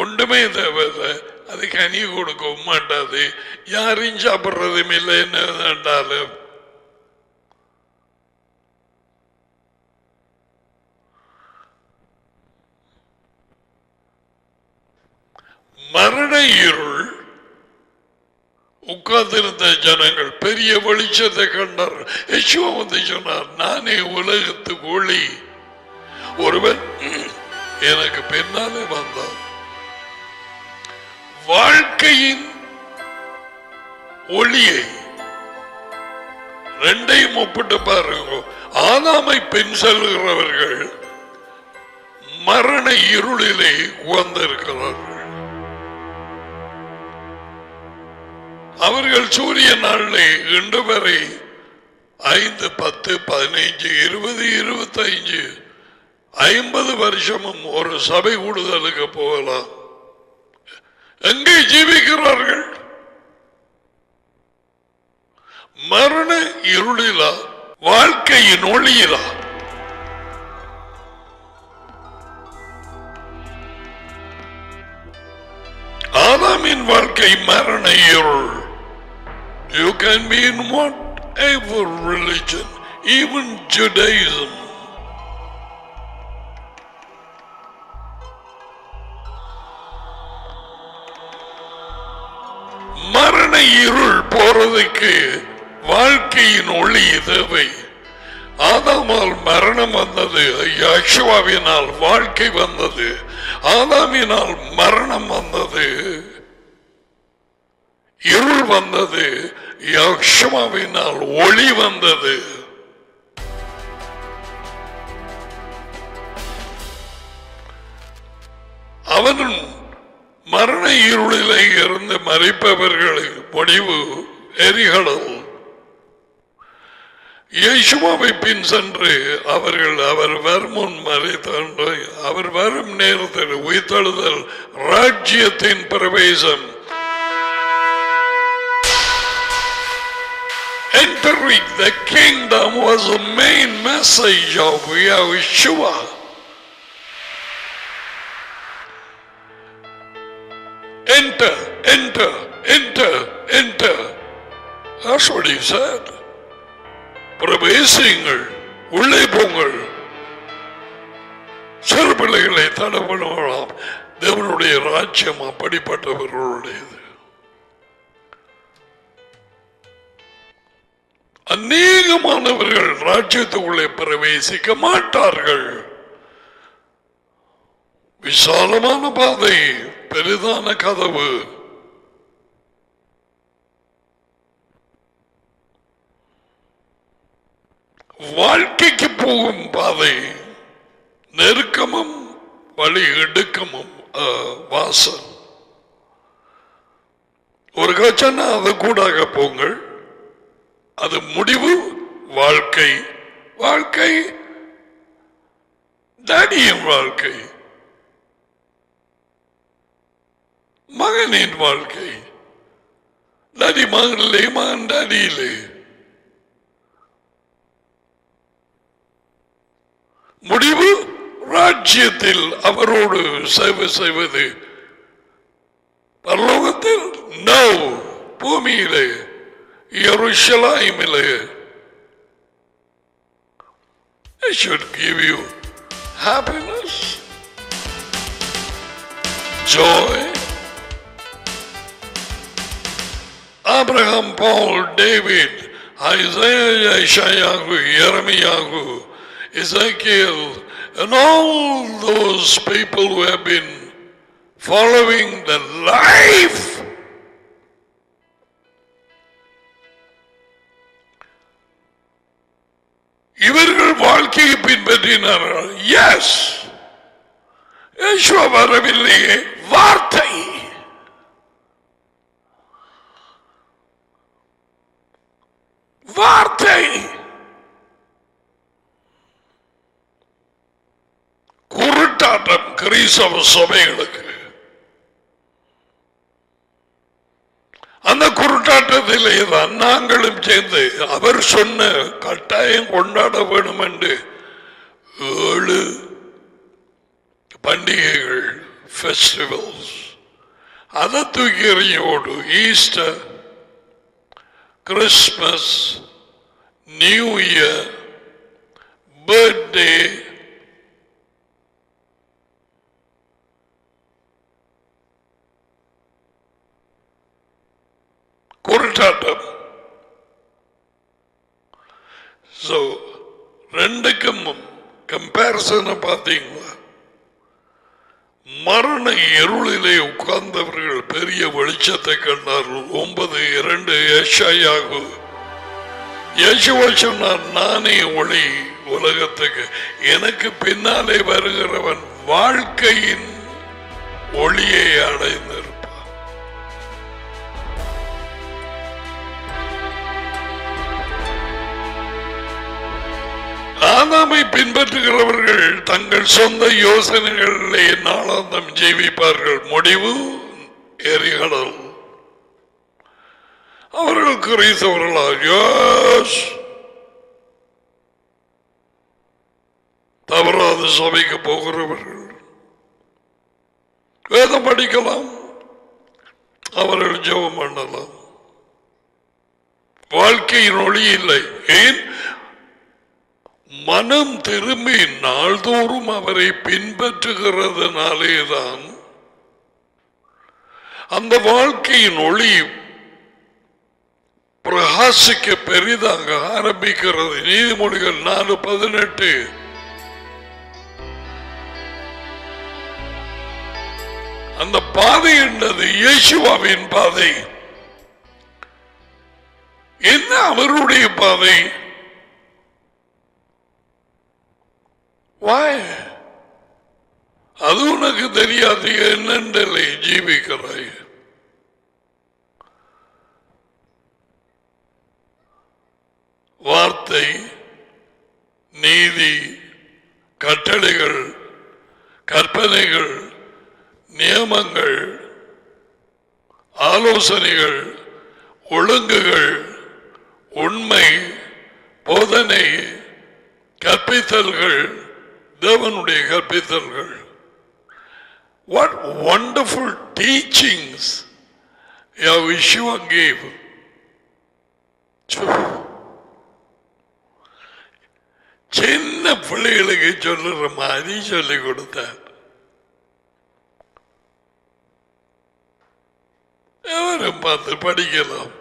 [SPEAKER 1] ஒன்றுமே தேவையில்லை. அது கனி கொடுக்கவும் மாட்டாது, யாரையும் சாப்பிட்றதும் இல்லை. என்னண்டாலும் மரண இருள் உட்கார்ந்திருந்த ஜனங்கள் பெரிய வெளிச்சத்தை கண்டார். யேசுவா வந்து சொன்னார், நானே உலகத்துக்கு ஒளி. ஒருவன் எனக்கு பின்னாலே வந்தான். வாழ்க்கையின் ஒளியை ரெண்டையும் ஒப்பிட்டு பாருங்க. ஆதாமை பின் செல்கிறவர்கள் மரண இருளிலே உட்கார்ந்திருக்கிறார்கள். அவர்கள் சூரிய நாளிலே இன்று வரை 5, 10, 15, 20, 25, 50 வருஷமும் ஒரு சபை கூடுதலுக்கு போகலாம். எங்கே ஜீவிக்கிறார்கள்? மரண இருளிலா? வாழ்க்கையின் ஒளியிலா? ஆதாமின் வாழ்க்கை மரண இருள். You can be in whatever religion, even Judaism. மரண இருள் போறதுக்கு வாழ்க்கையின் ஒளி தேவை. ஆதாமால் மரணம் வந்தது, யெகோவாவினால் வாழ்க்கை வந்தது. ஆதாமினால் மரணம் வந்தது, இருள் வந்தது. யெகோவாவினால் ஒளி வந்தது. அவனும் மரண இருளிலே இருந்து மறைப்பவர்களுக்கு முடிவு எரிகளவு. யேசுவாவை பின் சென்று அவர்கள் அவர் வரும் மறைத்தாண்டு அவர் வரும் நேரத்தில் உயிர்த்தெழுதல், ராஜ்யத்தின் பிரவேசம், entering the kingdom was the main message of Yeshua. Enter, enter, enter, enter. That's what he said. பிரவேசிங்கள், உள்ளே போங்கள். சிறு பிள்ளைகளை தடப்படலாம். தேவனுடைய ராஜ்யம் அப்படிப்பட்டவர்களுடையது. அநேகமானவர்கள் ராஜ்யத்துக்குள்ளே பிரவேசிக்க மாட்டார்கள். விசாலமான பாதை, பெரிதான கதவு. வாழ்க்கைக்கு போகும் பாதை நெருக்கமும் வழி இடுக்கமும் வாசல். ஒரு கச்சனா அது கூடாக போங்கள். அது முடிவு வாழ்க்கை. வாழ்க்கை தாடியும் வாழ்க்கை. மகனின் வாழ்க்கை டாடி மகனிலே மகன் டாடியிலே முடிவு ராஜ்யத்தில் அவரோடு சேவை செய்வது பரலோகத்தில் நோ பூமியிலே எருசலேமிலே It should give you happiness, joy. Abraham, Paul, David, Isaiah, Ishayahu, Jeremiah, Ezekiel, and all those people who have been following the life இவர்கள் வாழ்க்கையை பின்பற்றினார்கள். எஸ், யேசுவா வரவில்லையே, வார்த்தை வார்த்தை குருட்டாட்டம் கிறிஸ்தவ சபைகளுக்கு. அந்த குருட்டாட்டத்திலே தான் நாங்களும் சேர்ந்து அவர் சொன்ன கட்டாயம் கொண்டாட வேண்டும் என்று 7 பண்டிகைகள் ஃபெஸ்டிவல்ஸ் அதை தூக்கி எறியோடு Easter, Christmas, new year, birthday, குருட்டாட்டம். ஸோ ரெண்டுக்கும் கம்பேரிசனை பார்த்தீங்களா? மரண இருளிலே உட்கார்ந்தவர்கள் பெரிய வெளிச்சத்தை கண்டார்கள். 9:2 யெஷாயாகு. யெஷுவா சொன்னார், நானே ஒளி உலகத்துக்கு, எனக்கு பின்னாலே வருகிறவன் வாழ்க்கையின் ஒளியை அடைந்திருப்பான். ஆதாமை பின்பற்றுகிறவர்கள் தங்கள் சொந்த யோசனைகளிலே நாளாந்தம் ஜீவிப்பார்கள். முடிவு எரிகடல். அவர்கள் கிறிஸ்தவர்களாக தவறாத சபைக்கு போகிறவர்கள் வேதம் படிக்கலாம், அவர்கள் ஜெபம் பண்ணலாம். வாழ்க்கையின் ஒளி இல்லை. ஏன்? மனம் திரும்பி நாள்தோறும் அவரை பின்பற்றுகிறதுனாலேதான் அந்த வாழ்க்கையின் ஒளி பிரகாசிக்க பெரிதாக ஆரம்பிக்கிறது. நீதிமொழிகள் 4:18. அந்த பாதை என்றது இயேசுவின் பாதை. என்ன அவருடைய பாதை? அது உனக்கு தெரியாது. என்னென்றலை ஜீவிக்கிறாய். வார்த்தை, நீதி, கட்டளைகள், கற்பனைகள், நியமங்கள், ஆலோசனைகள், ஒழுங்குகள், உண்மை, போதனை, கற்பித்தல்கள், தேவனுடைய கற்பித்தல்கள். What wonderful teachings Yeshua gave. சின்ன பிள்ளைகளுக்கு சொல்லுற மாதிரி சொல்லிக் கொடுத்தார். எவரும் பார்த்து படிக்கலாம்.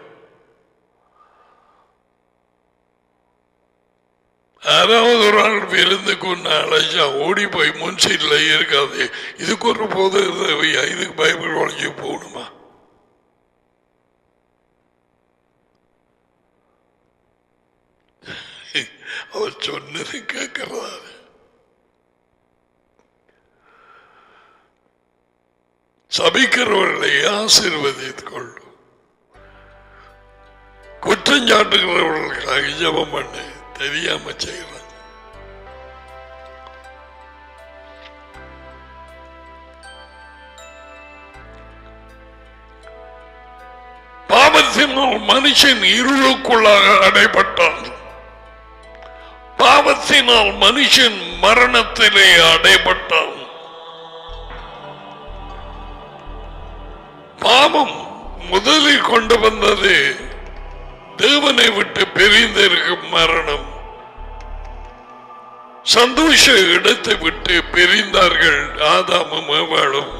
[SPEAKER 1] யாராவது ஒரு ஆள் விருந்துக்கு ஒன்று அழைச்சா ஓடி போய் முன் சீட்ல இருக்காது. இதுக்கு ஒரு போது இதுக்கு பைபிள் உழைச்சி போகணுமா? அவர் சொன்னது கேட்கிறாரு. சபிக்கிறவர்களை ஆசீர்வதித்துக் கொள்ளும், குற்றஞ்சாட்டுகிறவர்களுக்காக ஜெபம் பண்ணு. தெரியாம செய்யறாங்க. பாவத்தினால் மனுஷன் இருளுக்குள்ளாக அடைபட்டான். பாவத்தினால் மனுஷன் மரணத்திலே அடைபட்டான். பாவம் முதலில் கொண்டு வந்தது தேவனை விட்டு பிரிந்திருக்கும் மரணம். சந்தோஷ இடத்தை விட்டு பிரிந்தார்கள் ஆதாமும் ஏவாளும்.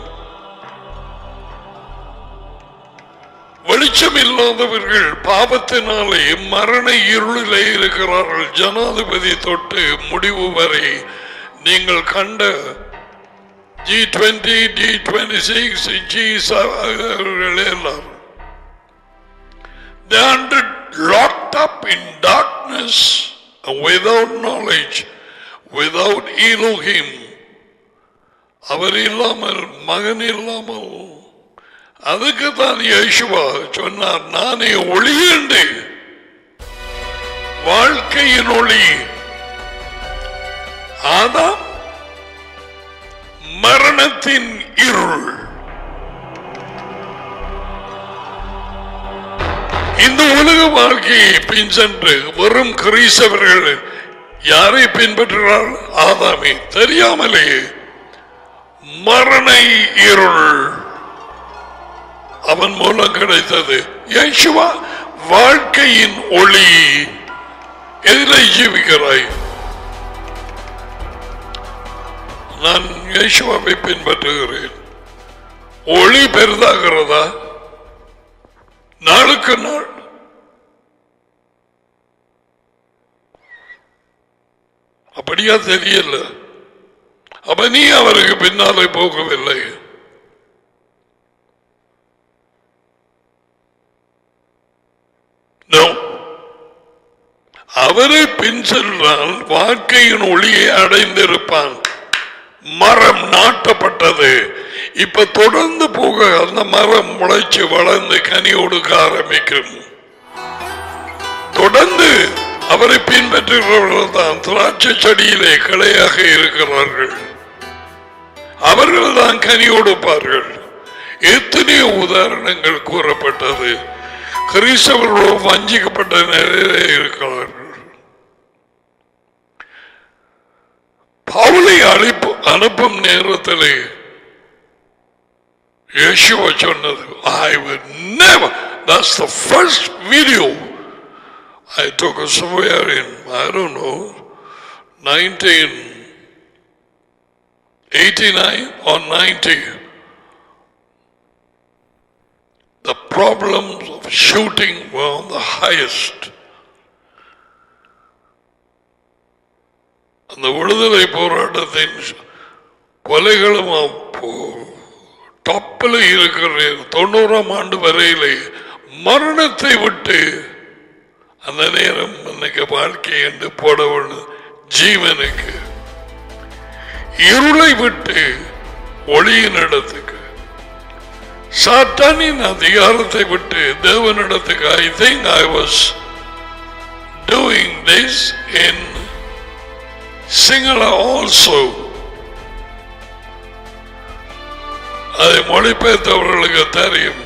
[SPEAKER 1] வெளிச்சம் இல்லாதவர்கள் பாவத்தினாலே மரண இருளிலே இருக்கிறார்கள். ஜனாதிபதி தொட்டு முடிவு வரை நீங்கள் கண்ட G20, G26, G7 எல்லாம் they are locked up in darkness and without knowledge, without Elohim. அவர் இல்லாமல் மகன் இல்லாமல். அதுக்கு தான் யேசுவா சொன்னார், நானே ஒளியேண்டு வாழ்க்கையின் ஒளி. ஆதாம் மரணத்தின் இருள். இந்த உலக வாழ்க்கையை பின் சென்று வெறும் கிறிஸ்தவர்கள் யாரை பின்பற்றுகிறார்? ஆதாமை. தெரியாமலே மரண இருள் அவன் மூலம் கிடைத்தது. யேசுவா வாழ்க்கையின் ஒளி. எதிலே ஜீவிக்கிறாய்? நான் யேசுவாவை பின்பற்றுகிறேன். ஒளி பெரிதாகிறதா நாளுக்கு நாள்? அப்படியா தெரியல. அப்ப நீ அவருக்கு பின்னாலே போகவில்லை. அவரை பின் சென்றால் வாழ்க்கையின் ஒளியை அடைந்திருப்பான். மரம் நாட்டப்பட்டது. இப்ப தொடர்ந்து போக அந்த மரம் முளைச்சு வளர்ந்து கனி கொடுக்க ஆரம்பிக்கும். தொடர்ந்து அவரை பின்பற்றுகிறவர்கள் தான் திராட்சை செடியிலே கிளையாக இருக்கிறார்கள். அவர்கள் தான் கனி கொடுப்பார்கள். எத்தனையோ உதாரணங்கள் கூறப்பட்டது. கிறிஸ்தவர்களோ வஞ்சிக்கப்பட்ட நிலையிலே இருக்கிறார்கள். பவுலை அனுப்பும் நேரத்திலே யேசுவா சொன்னது, I will never. That's the first video I took somewhere in, I don't know, 1989 or 90. The problems of shooting were on the highest. அந்த விடுதலை போராட்டத்தின் கொலைகளும் டாப்பில் இருக்கிற 90ஆம் ஆண்டு வரையிலே மரணத்தை விட்டு அந்த நேரம் அன்னைக்கு வாழ்க்கை என்று போடவும் ஜீவனுக்கு இருளை விட்டு ஒளியின் இடத்துக்கு சாத்தானின் அதிகாரத்தை விட்டு தேவனிடத்துக்கு. I think I was doing this in Sinhala also. அதை மொழிபெயர்த்தவர்களுக்கு தெரியும்.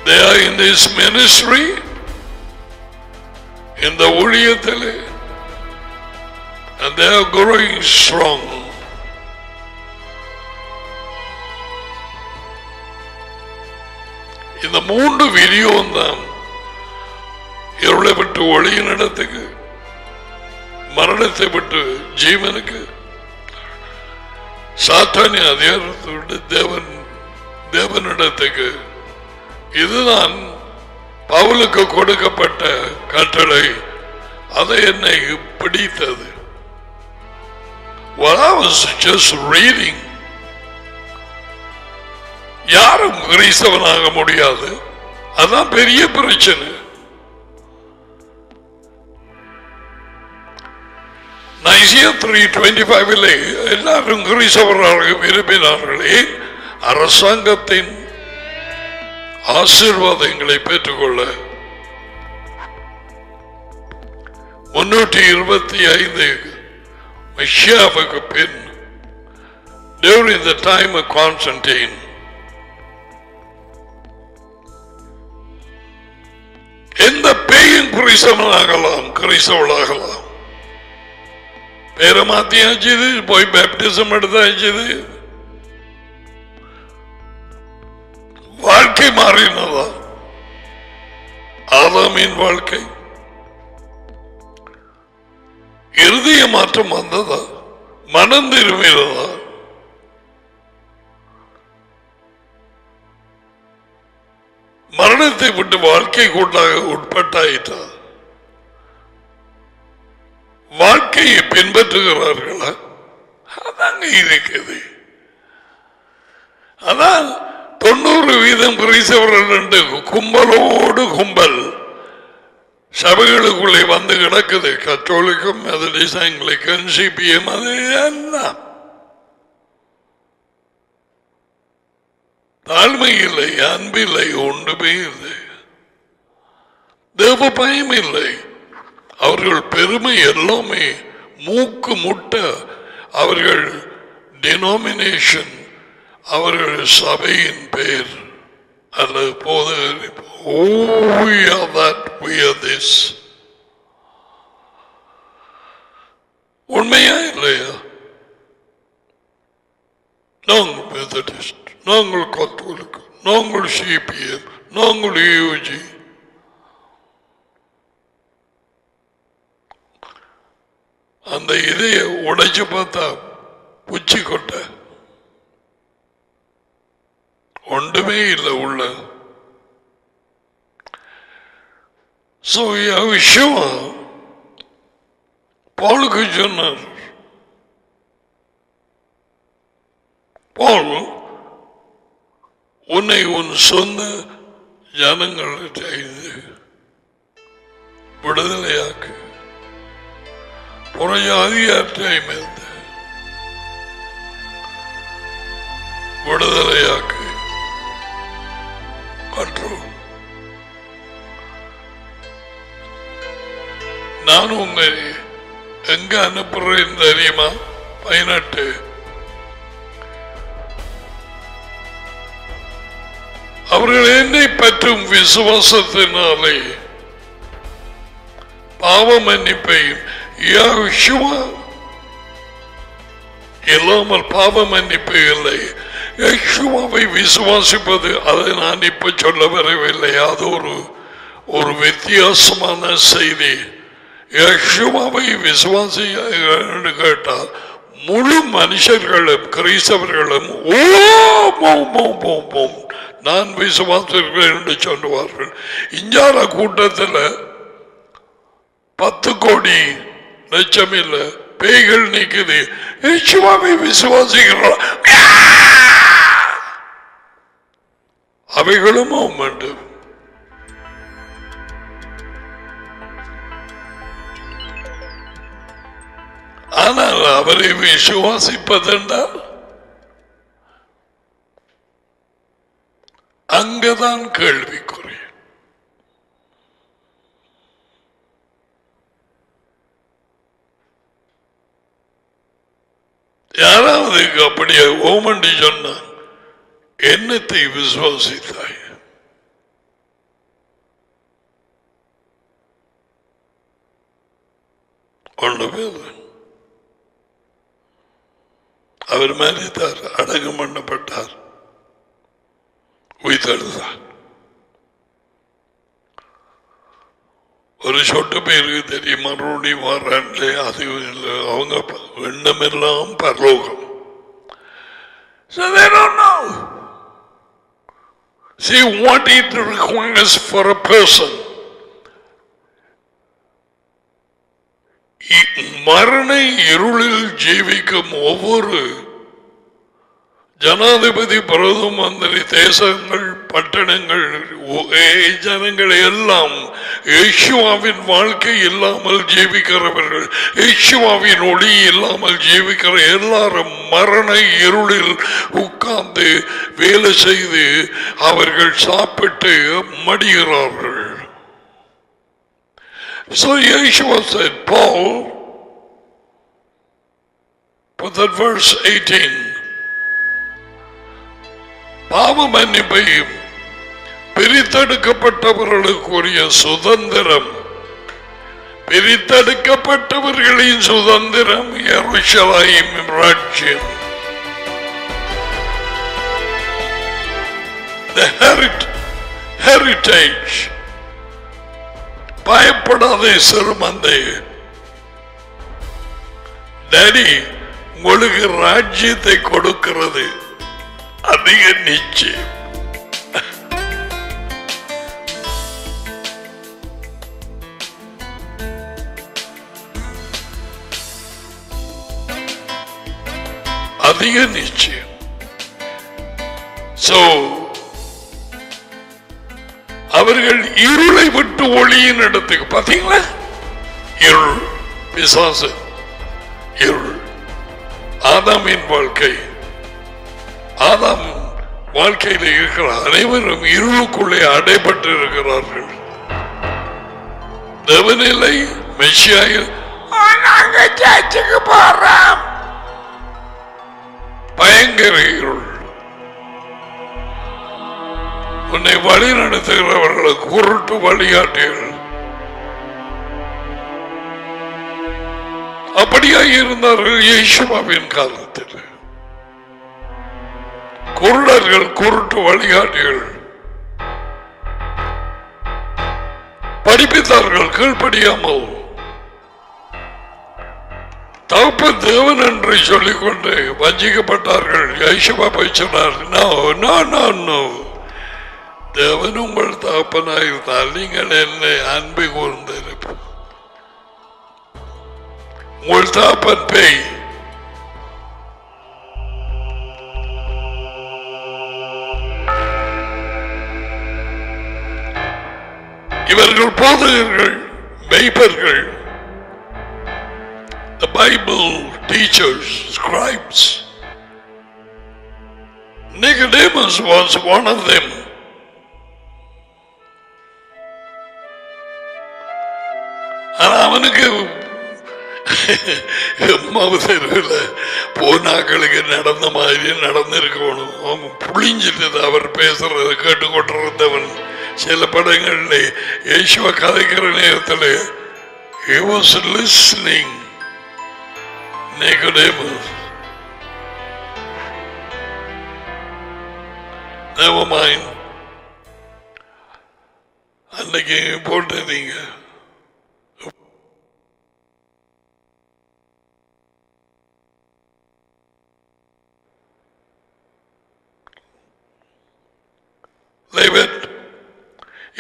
[SPEAKER 1] They are in this ministry, in the ஊழியத்திலே, and they are growing strong. இந்த 3 வீடியோ தான் இருளை விட்டு ஒளியின் இடத்துக்கு, மரணத்தை விட்டு ஜீவனுக்கு, சாத்தானிய அதிகாரத்தை விட்டு தேவனிடத்துக்கு. இதுதான் பவுலுக்கு கொடுக்கப்பட்ட கட்டளை. அதை என்னை பிடித்தது. What I was just reading. யாரும் கிறிஸ்தவனாக முடியாது. அதான் பெரிய பிரச்சனை. நைசியா 3:25 எல்லாரும் கிறிஸ்தவராக விரும்பினார்களே அரசாங்கத்தின் ஆசீர்வாதங்களை பெற்றுக்கொள்ள. 325 மெஷியாவுக்கு பின், during the time of Constantine, எந்த பேயும் கிறிஸ்தவனாகலாம், கிறிஸ்தவளாகலாம். பேரை மாத்தியாச்சு, போய் பேப்டிசம் எடுத்தாச்சு, வாழ்க்கை மாறினதா? ஆதாமின் வாழ்க்கை இருதய மாற்றம் வந்ததா? மனம் திரும்பினதா? மரணத்தை விட்டு வாழ்க்கை கொண்டாக உட்பட்டாயிட்டா? வாழ்க்கையை பின்பற்றுகிறார்களா? அதாங்க இருக்குது. அதான் 90% கிறிஸ்தவர்கள் என்று கும்பலோடு கும்பல் சபைகளுக்குள்ளே வந்து கிடக்குது. கத்தோலிக்கம், மெதடிஸ்ட், ஆங்கிலிக்கன், சிபிஎம், அது எல்லாம் தாழ்மை இல்லை, அன்பு இல்லை, ஒன்றுமே இல்லை, தேவ பயம் இல்லை. அவர்கள் பெருமை எல்லாமே மூக்கு முட்ட. அவர்கள் டினோமினேஷன், அவர்கள் சபையின் பெயர் அல்லது போதகர். உண்மையா இல்லையா? நாங்கள் மெதடிஸ்ட், நாங்கள் கத்தோலிக்க, நாங்கள் சிபிஎம், நாங்கள் யூஜி. அந்த இதைய உடைச்சு பார்த்தா பூச்சி கொட்டை ஒன்றுமே இல்லை உள்ள. விஷயம் பாலுக்கு சொன்னார். பால், உன்னை உன் சொந்த ஜனங்களை விடுதலையாக்கு, புறஜாதியாற்றையும் விடுதலையாக்கு கற்றோம். நான் உங்களை எங்க அனுப்புறேன் தெரியுமா? 18 அவர்கள் என்னை பற்றும் விசுவாசத்தினாலே பாவ மன்னிப்பையும் இல்லாமல் பாவ மன்னிப்பு இல்லை. யெகோவாவை விசுவாசிப்பது, அதை நான் இப்ப சொல்ல வரவில்லை. அது ஒரு வித்தியாசமான செய்தி. யெகோவாவை விசுவாசிக்க கேட்டால் முழு மனுஷர்களும் கிறிஸ்தவர்களும் நான் விசுவாசிக்கிறேன் என்று சொல்லுவார்கள். இஞ்சால கூட்டத்தில் 10 கோடி லட்சம் இல்ல பேய்கள் நிக்குது. யெகோவாவை விசுவாசிக்கிறோம், அவைகளும் வேண்டும். ஆனால் அவரை விசுவாசிப்பதென்றால் அங்கதான் கேள்விக்குறி. யாராவது அப்படியே ஓமண்டி சொன்ன என்னத்தை விசுவாசித்தாய்? ஒன்றுமே அவர் மரித்தார், அடக்கம் பண்ணப்பட்டார், உயிர்த்தெழுந்தார். ஒரு சொட்டு பேருக்கு தெரியும் மறுபடியும் வர்றாங்களே, அது அவங்க எண்ணமெல்லாம் பரலோகம். So they don't know. See what it requires for a person. மரண இருளில் ஜீவிக்கும் ஒவ்வொரு ஜனாதிபதி, பிரதம மந்திரி, தேசங்கள், பட்டணங்கள், ஜனங்கள் எல்லாம் யெகோவாவின் வாழ்க்கை இல்லாமல் ஜீவிக்கிறவர்கள், யெகோவாவின் ஒளி இல்லாமல் ஜீவிக்கிற எல்லாரும் மரண இருளில் உட்கார்ந்து வேலை செய்து அவர்கள் சாப்பிட்டு மடிகிறார்கள். So Yeshua said, Paul, put that verse 18, பாவ மன்னிப்பையும் பிரித்தெடுக்கப்பட்டவர்களுக்குரிய சுதந்திரம், பிரித்தெடுக்கப்பட்டவர்களின் சுதந்திரம் எருசலேம் ராஜ்யம். The heritage. பயப்படாதே சிறுமந்தை, டேடி உங்களுக்கு ராஜ்யத்தை கொடுக்கிறது அதிக நிச்சயம். அதிக நிச்சயம். So அவர்கள் இருளை விட்டு ஒளியின் இடத்துக்கு, பாத்தீங்களா, இருள் பிசாசு, இருள். ஆதாமின் வாழ்க்கை, ஆதாம் வாழ்க்கையில் இருக்கிற அனைவரும் இருளுக்குள்ளே அடைபட்டு இருக்கிறார்கள். தேவநிலை மெஷியாயில் நாங்க சர்ச்சுக்கு போறோம், பயங்கர இருள். உன்னை வழி நடத்துகிறவர்கள் குருட்டு வழிகாட்டிகள். அப்படியாக இருந்தார்கள் இயேசுவின் காலத்தில். குருடர்கள், குருட்டு வழிகாட்டிகள் படிப்பித்தார்கள் கீழ்ப்படியாமல். தகப்ப தேவன் என்று சொல்லிக்கொண்டு வஞ்சிக்கப்பட்டார்கள். இயேசுவா போய் சொன்னார், நோ நோ நோ நோ, தேவன் உங்கள் தகப்பனாயிருந்தால் நீங்கள் என்னை அன்பு கூர்ந்திருப்ப. உங்கள் தகப்பன் பேய். இவர்கள் போதகர்கள், மெய்ப்பர்கள், the Bible teachers, scribes. Nicodemus was one of them. அவனுக்கு போனாக்களுக்கு நடந்த மாதிரி நடந்திருக்கணும். அவன் புளிஞ்சிட்டு அவர் பேசுறத கேட்டுக்கொண்டிருந்தவன். சில படங்கள்ல இயேசுவ கதைக்கிற நேரத்தில் he was listening. Nicodemus, never mind. அன்னைக்கு போட்டீங்க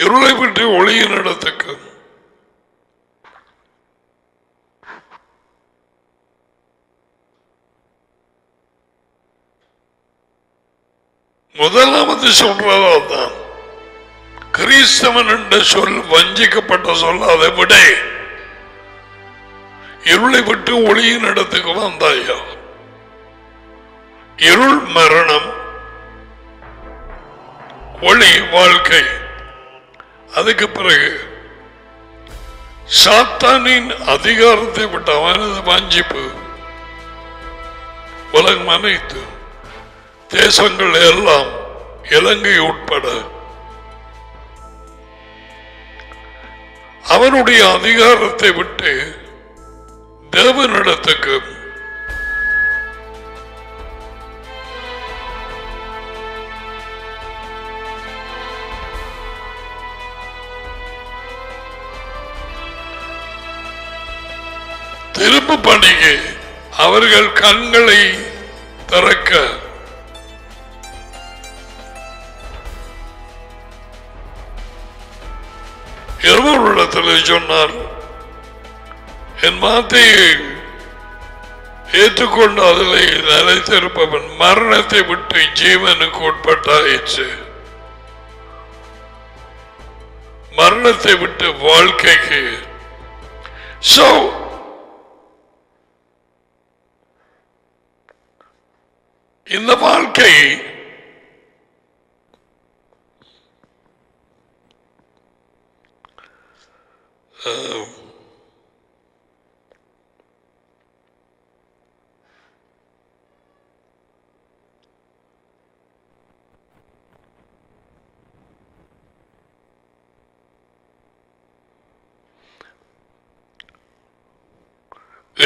[SPEAKER 1] இருளை விட்டு ஒளியின் இடத்துக்கு. முதலாவது சொல்றதான் கிறிஸ்தவன் என்ற சொல் வஞ்சிக்கப்பட்ட சொல். அதை விட இருளை விட்டு ஒளியின் இடத்துக்கு வந்தாயா. இருள் மரணம், ஒளி வாழ்க்கை. அதுக்கு பிறகு சாத்தானின் அதிகாரத்தை விட்டு அவனது வஞ்சிப்பு. உலகம் அனைத்து தேசங்கள் எல்லாம், இலங்கை உட்பட, அவனுடைய அதிகாரத்தை விட்டு தேவனிடத்துக்கு திரும்ப பணிக்கு அவர்கள் கண்களை திறக்க இருவரிடத்தில் சொன்னார், என் வார்த்தையை ஏற்றுக்கொண்டு அதில் நிலைத்திருப்பவன் மரணத்தை விட்டு ஜீவனுக்கு உட்பட்டாயிற்று. மரணத்தை விட்டு வாழ்க்கைக்கு. So இந்த வாழ்க்கை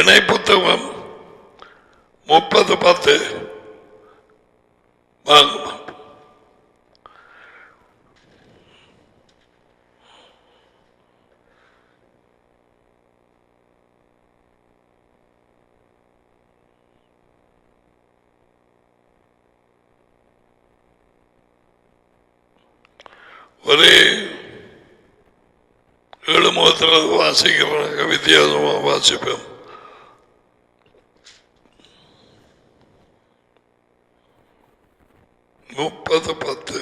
[SPEAKER 1] இணை புத்தகம் 30:10 வாங்க. ஒரே 7 முகத்தில் வாசிக்கிறாங்க, வித்தியாசமாக வாசிப்போம். முப்பது 10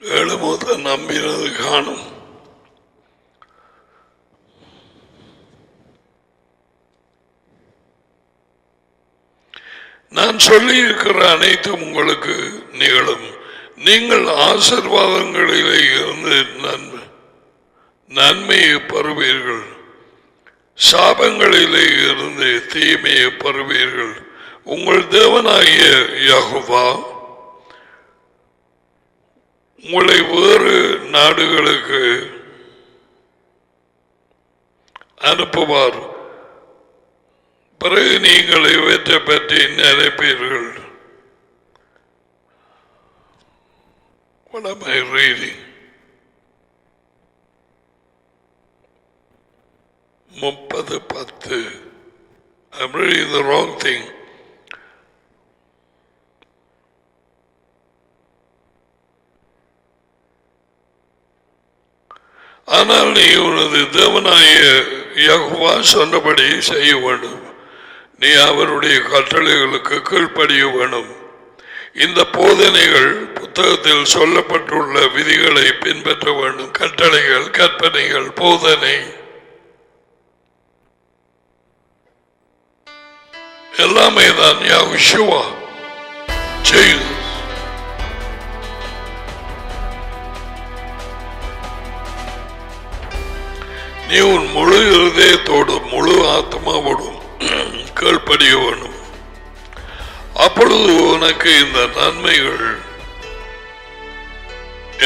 [SPEAKER 1] 7 முதல் நம்பினது காணும். நான் சொல்லி இருக்கிற அனைத்தும் உங்களுக்கு நிகழும். நீங்கள் ஆசீர்வாதங்களிலே இருந்து நன்மையை பெறுவீர்கள், சாபங்களிலே இருந்து தீமையை பெறுவீர்கள். உங்கள் தேவனாகிய யெகோவா உங்களை வேறு நாடுகளுக்கு அனுப்புவார். பிறகு நீங்கள் இவற்றை பற்றி நினைப்பீர்கள். What am I reading? 30:10. I'm reading the wrong thing. ஆனால் நீ உனது தேவனாகிய யெகோவா சொன்னபடி செய்ய வேண்டும். நீ அவருடைய கட்டளைகளுக்கு கீழ்ப்படிய வேண்டும். இந்த போதனைகள் புத்தகத்தில் சொல்லப்பட்டுள்ள விதிகளை பின்பற்ற வேண்டும். கட்டளைகள், கற்பனைகள், போதனை எல்லாமே தான் யெகோவா செய்து. நீ உன் முழு இருதயத்தோடும் முழு ஆத்மாவோடும் கீழ்ப்படிய வேண்டும். அப்பொழுது உனக்கு இந்த நன்மைகள்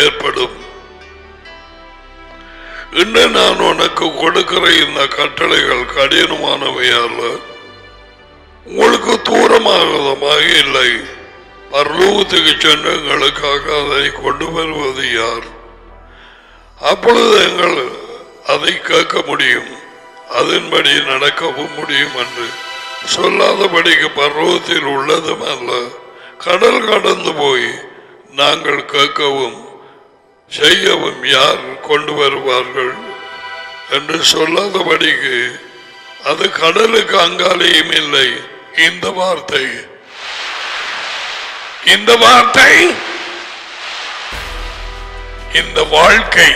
[SPEAKER 1] ஏற்படும். இன்று நான் உனக்கு கொடுக்கிற இந்த கட்டளைகள் கடினமானவை அல்ல, உங்களுக்கு தூரமாகதமாக இல்லை. பரலோகத்துக்கு சென்றங்களுக்காக அதை கொண்டு வருவது யார்? அப்பொழுது எங்கள் அதை கேட்க முடியும், அதன்படி நடக்கவும் முடியும் என்று சொல்லாதபடிக்கு பர்வத்தில் உள்ளதும் அல்ல. கடல் கடந்து போய் நாங்கள் கேட்கவும் செய்யவும் யார் கொண்டு வருவார்கள் என்று சொல்லாதபடிக்கு அது கடலுக்கு அங்காலேயும் இல்லை. இந்த வார்த்தை இந்த வாழ்க்கை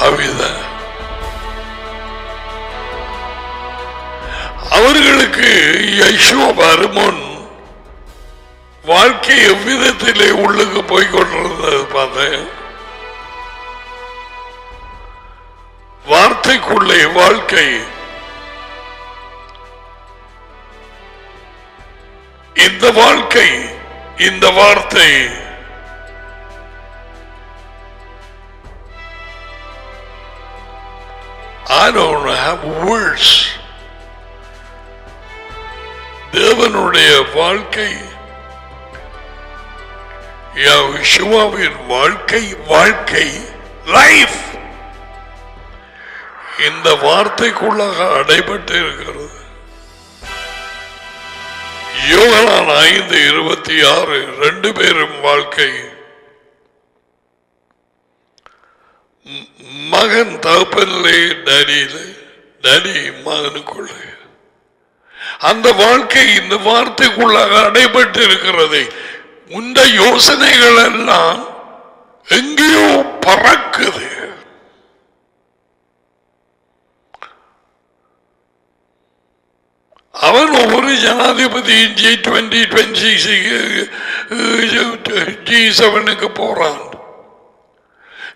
[SPEAKER 1] அவிதான். அவர்களுக்கு யெகோவா வருமுன் வாழ்க்கை எவ்விதத்திலே உள்ளுக்கு போய்கொண்டிருந்தது பார்த்தேன். வார்த்தைக்குள்ளே வாழ்க்கை. இந்த வாழ்க்கை, இந்த வார்த்தை I don't have words. தேவனுடைய வாழ்க்கை, யெகோவாவின் வாழ்க்கை லைஃப் இந்த வார்த்தைக்குள்ளாக அடைபட்டு இருக்கிறது. யோவான் 5:26 2 பேரும் வாழ்க்கை. மகன் தகப்பனிலே, டேடி மகனுக்குள்ளே. அந்த வாழ்க்கை இந்த வார்த்தைக்குள்ளாக அடைபட்டு இருக்கிறது. இந்த யோசனைகள் எல்லாம் எங்கேயோ பறக்குது. அவன் ஒவ்வொரு ஜனாதிபதியும் G20 G7க்கு போறான்.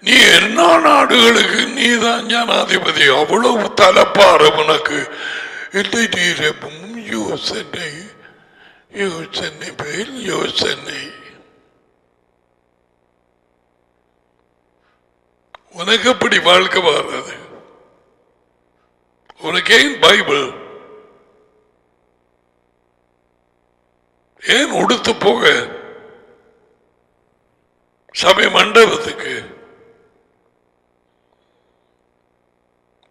[SPEAKER 1] நீ என்ன நாடுகளுக்கு நீதான் ஜனாதிபதி, அவ்வளவு தலைப்பாரு உனக்கு. யோசனை யோசனை பேர் யோசனை. உனக்கு எப்படி வாழ்க்கை வர்றது? உனக்கு ஏன் பைபிள்? ஏன் உடுத்து போக சபை மண்டபத்துக்கு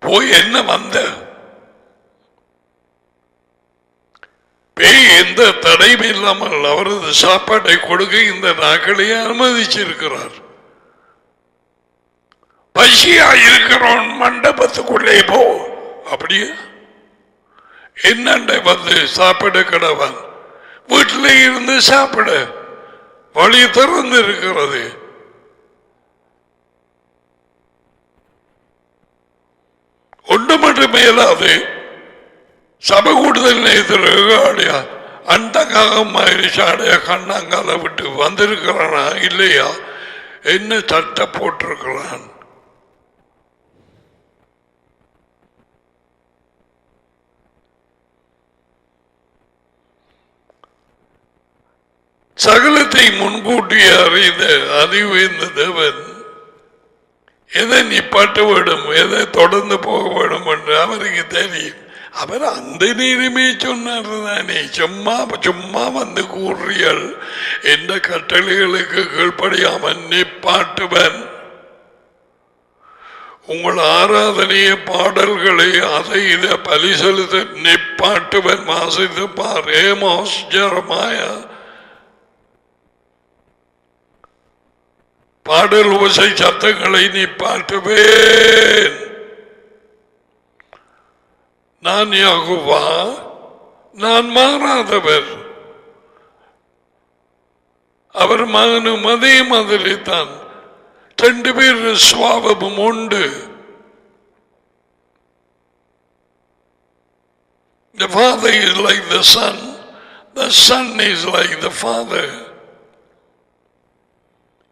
[SPEAKER 1] போய் என்ன வந்த? பேய் எந்த தடையும் இல்லாமல் அவரது சாப்பாட்டை கொடுக்க இந்த நாட்களையே அனுமதிச்சிருக்கிறார். பசியா இருக்கிறோம் மண்டபத்துக்குள்ளே போ. அப்படியே என்னண்டை வந்து சாப்பிட கடவன், வீட்டில் இருந்து சாப்பிட வழி திறந்து இருக்கிறது. ஒன்று மட்டும் மேலாது சபை கூடுதல் நேரத்தியா அண்டக்காக மாதிரி சாடைய கண்ணாங்கால விட்டு வந்திருக்கிறானா இல்லையா? என்ன சட்டை போட்டிருக்கிறான்? சகலத்தை முன்கூட்டிய அறிந்த அறிவு இந்த தேவன் எதை நிப்பாட்ட வேண்டும், எதை தொடர்ந்து போக வேண்டும் என்று அவருக்கு தெரியும். அவர் அந்த நேரமே சொன்னார் தானே, சும்மா சும்மா வந்து கூறியல் எந்த கட்டளைகளுக்கு கீழ்ப்படியாமல் நிப்பாட்டுவன். உங்கள் ஆராதனைய பாடல்களை அதை இதை பலி செலுத்த நிப்பாட்டுவன். வாசித்து பார். ஏமோஸ், ஜெரமாயா. பாடல் ஓசை சத்தங்களை நிப்பாட்டுவேன். நான் யெகோவா, நான் மாறாதவர். அவர் மகனும் அதே மாதிரி தான். 2 பேர் சுவாபமும் உண்டு. The father is like the son, the son is like the father.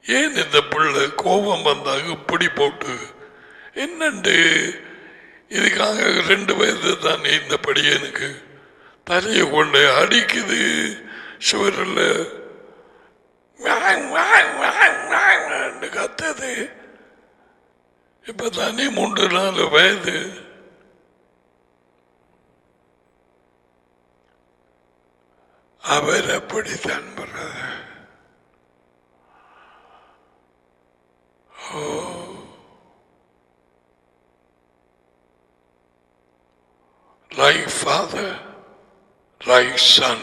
[SPEAKER 1] ஏன் இந்த பிள்ளை கோபம் வந்தாங்க இப்படி போட்டு என்னண்டு? இதுக்காக 2 வயது தான் இந்த படி எனக்கு தலையை கொண்டு அடிக்குது சுவரில் கத்தது. இப்ப தானே 3-4 வயது. அவர் அப்படித்தான் பண்றது. Like father, like son.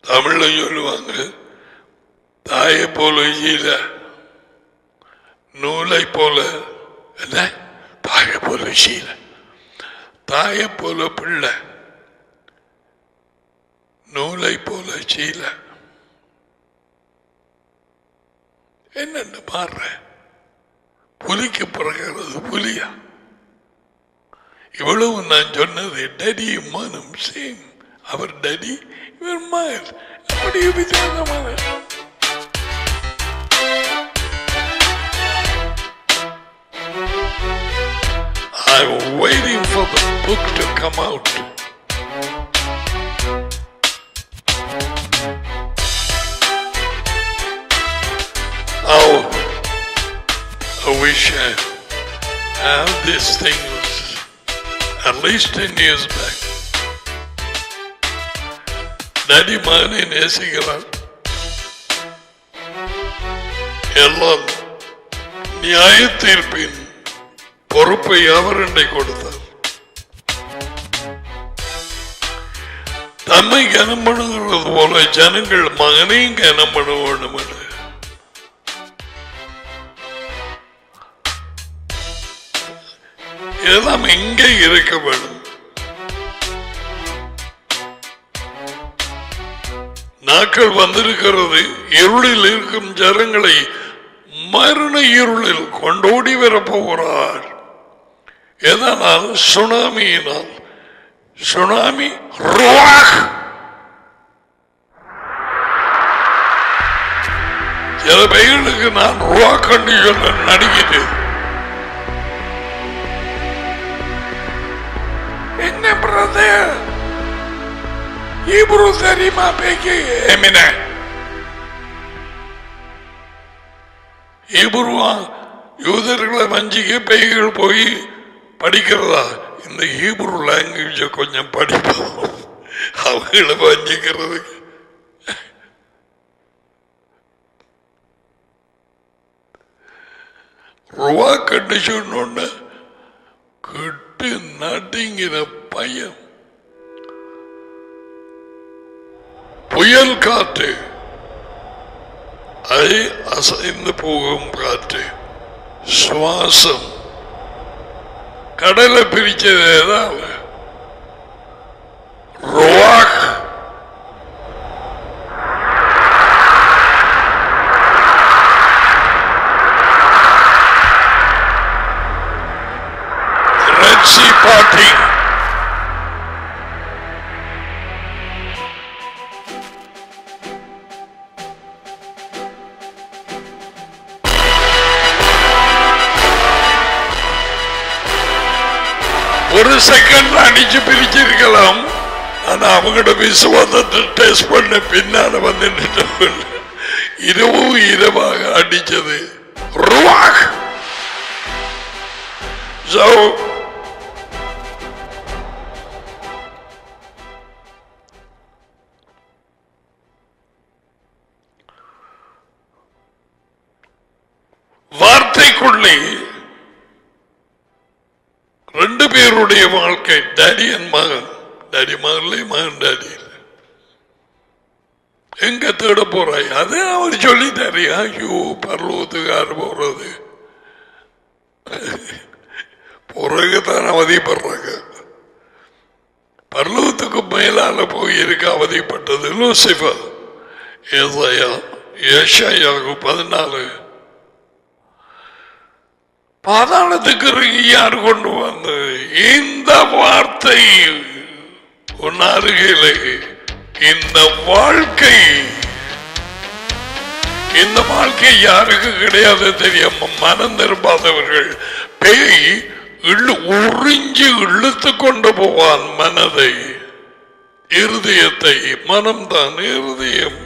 [SPEAKER 1] தமிழ்ல சொல்லுவாங்க, தாயை போல ஈல, நூலை போல, என்ன தாயை போல சீல, தாயை போல பிள்ளை, நூலை போல சீல. என்னென்ன மாறுற? புலிக்கு பிறகு புலியா? இவ்வளவு நான் சொன்னது டடி மனம் சேம். அவர் டடி, இவர் மகன். அப்படி வித்தியாசமான I'm waiting for the book to come out. Oh, I wish I had these things at least 10 years back. Daddy மகனை நேசிக்கிறார். எல்லாம் நியாய தீர்ப்பின் பொறுப்பை அவர் என்னை கொடுத்தார். தம்மை கனம் பண்ணுகிறது போல ஜனங்கள் மகனையும் கனம் பண்ண வேண்டும் என்று. இதெல்லாம் எங்கே இருக்க வேண்டும்? நாட்கள் வந்திருக்கிறது. இருளில் இருக்கும் ஜனங்களை மரண இருளில் கொண்டோடி வரப்போகிறார். எதனால்? சுனாமியினால். சுனாமி ருவாக். சில பெயர்களுக்கு நான் ருவாக் கண்டிஷன் நடிக்கிறேன். என்ன பிரதர் ஹீப்ரு தெரியுமா? பேக்கி எமின ஹீப்ருவா யூதர்களை வஞ்சிக்க பேய்கள் போய் படிக்கிறதா? இந்த ஹீப்ரு லாங்குவேஜ கொஞ்சம் படிப்போம், அவங்களை வஞ்சிக்கிறதுக்கு. ருவா கண்டிஷன் ஒண்ணு கிட்டு நடுங்கிற பையன். புயல் காற்று, அதை அசைந்து போகும் காற்று, சுவாசம், கடலை பிரிச்சது ஏதாவது ருவாக். ரெட் சீ பார்ட்டி. ஒரு செகண்ட் அடிச்சு பிரிச்சிருக்கலாம். ஆனா அவங்களோட விசுவாசத்தை டெஸ்ட் பண்ண பின்னால வந்து இரவும் இரவாக அடிச்சது ருவாக். வார்த்தைக்குள்ளே ரெண்டு பேருடைய வாழ்க்கை, டாடி அண்ட் மகன். டாடி மகன்ல, மகன் டாடி. எங்க தேட போறாய்? அது அவர் சொல்லிட்டாரு. ஐயோ, பரலோகத்துக்கார போறது பிறகுதான் அவதிப்படுறாங்க. பரலோகத்துக்கு மேலால போய் இருக்க அவதிப்பட்டது லூசிபர். ஏசாயா 14 பாதாளத்துக்கு யார் கொண்டு வந்தது? இந்த வார்த்தை உன் அருகிலே. இந்த வாழ்க்கை, இந்த வாழ்க்கை யாருக்கு கிடையாது தெரியும்? மனம் திரும்பாதவர்கள். பேய் உறிஞ்சி இழுத்து கொண்டு போவான் மனதை, இருதயத்தை. மனம்தான் இருதயம்.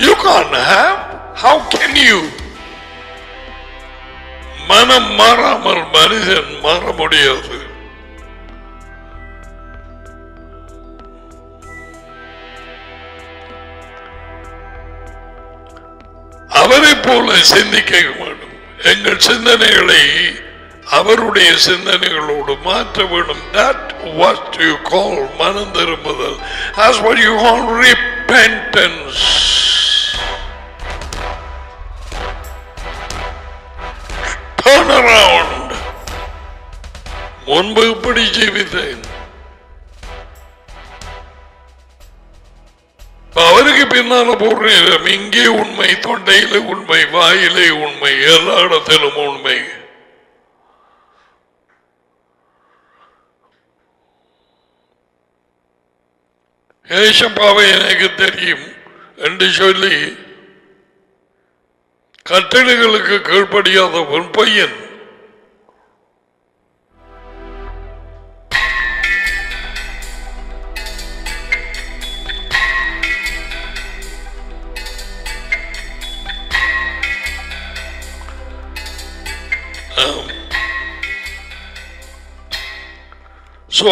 [SPEAKER 1] You can't have. How can you? மனம் மாறாமல் மனிதன் மாற முடியாது. அவரை போல சிந்திக்க வேண்டும். எங்கள் சிந்தனைகளை அவருடைய சிந்தனைகளோடு மாற்ற வேண்டும். That what you call மனம் திரும்புதல். That's what you call repentance. Turn around. முன்பு இப்படி ஜீவித்தேன், அவருக்கு பின்னால போடுறேன். இங்கே உண்மை, தொண்டையில உண்மை, வாயிலே உண்மை, எல்லா இடத்திலும் உண்மை. ஏசப்பாவை எனக்கு தெரியும் என்று சொல்லி கட்டளைகளுக்கு கீழ்ப்படியாத ஒரு பையன்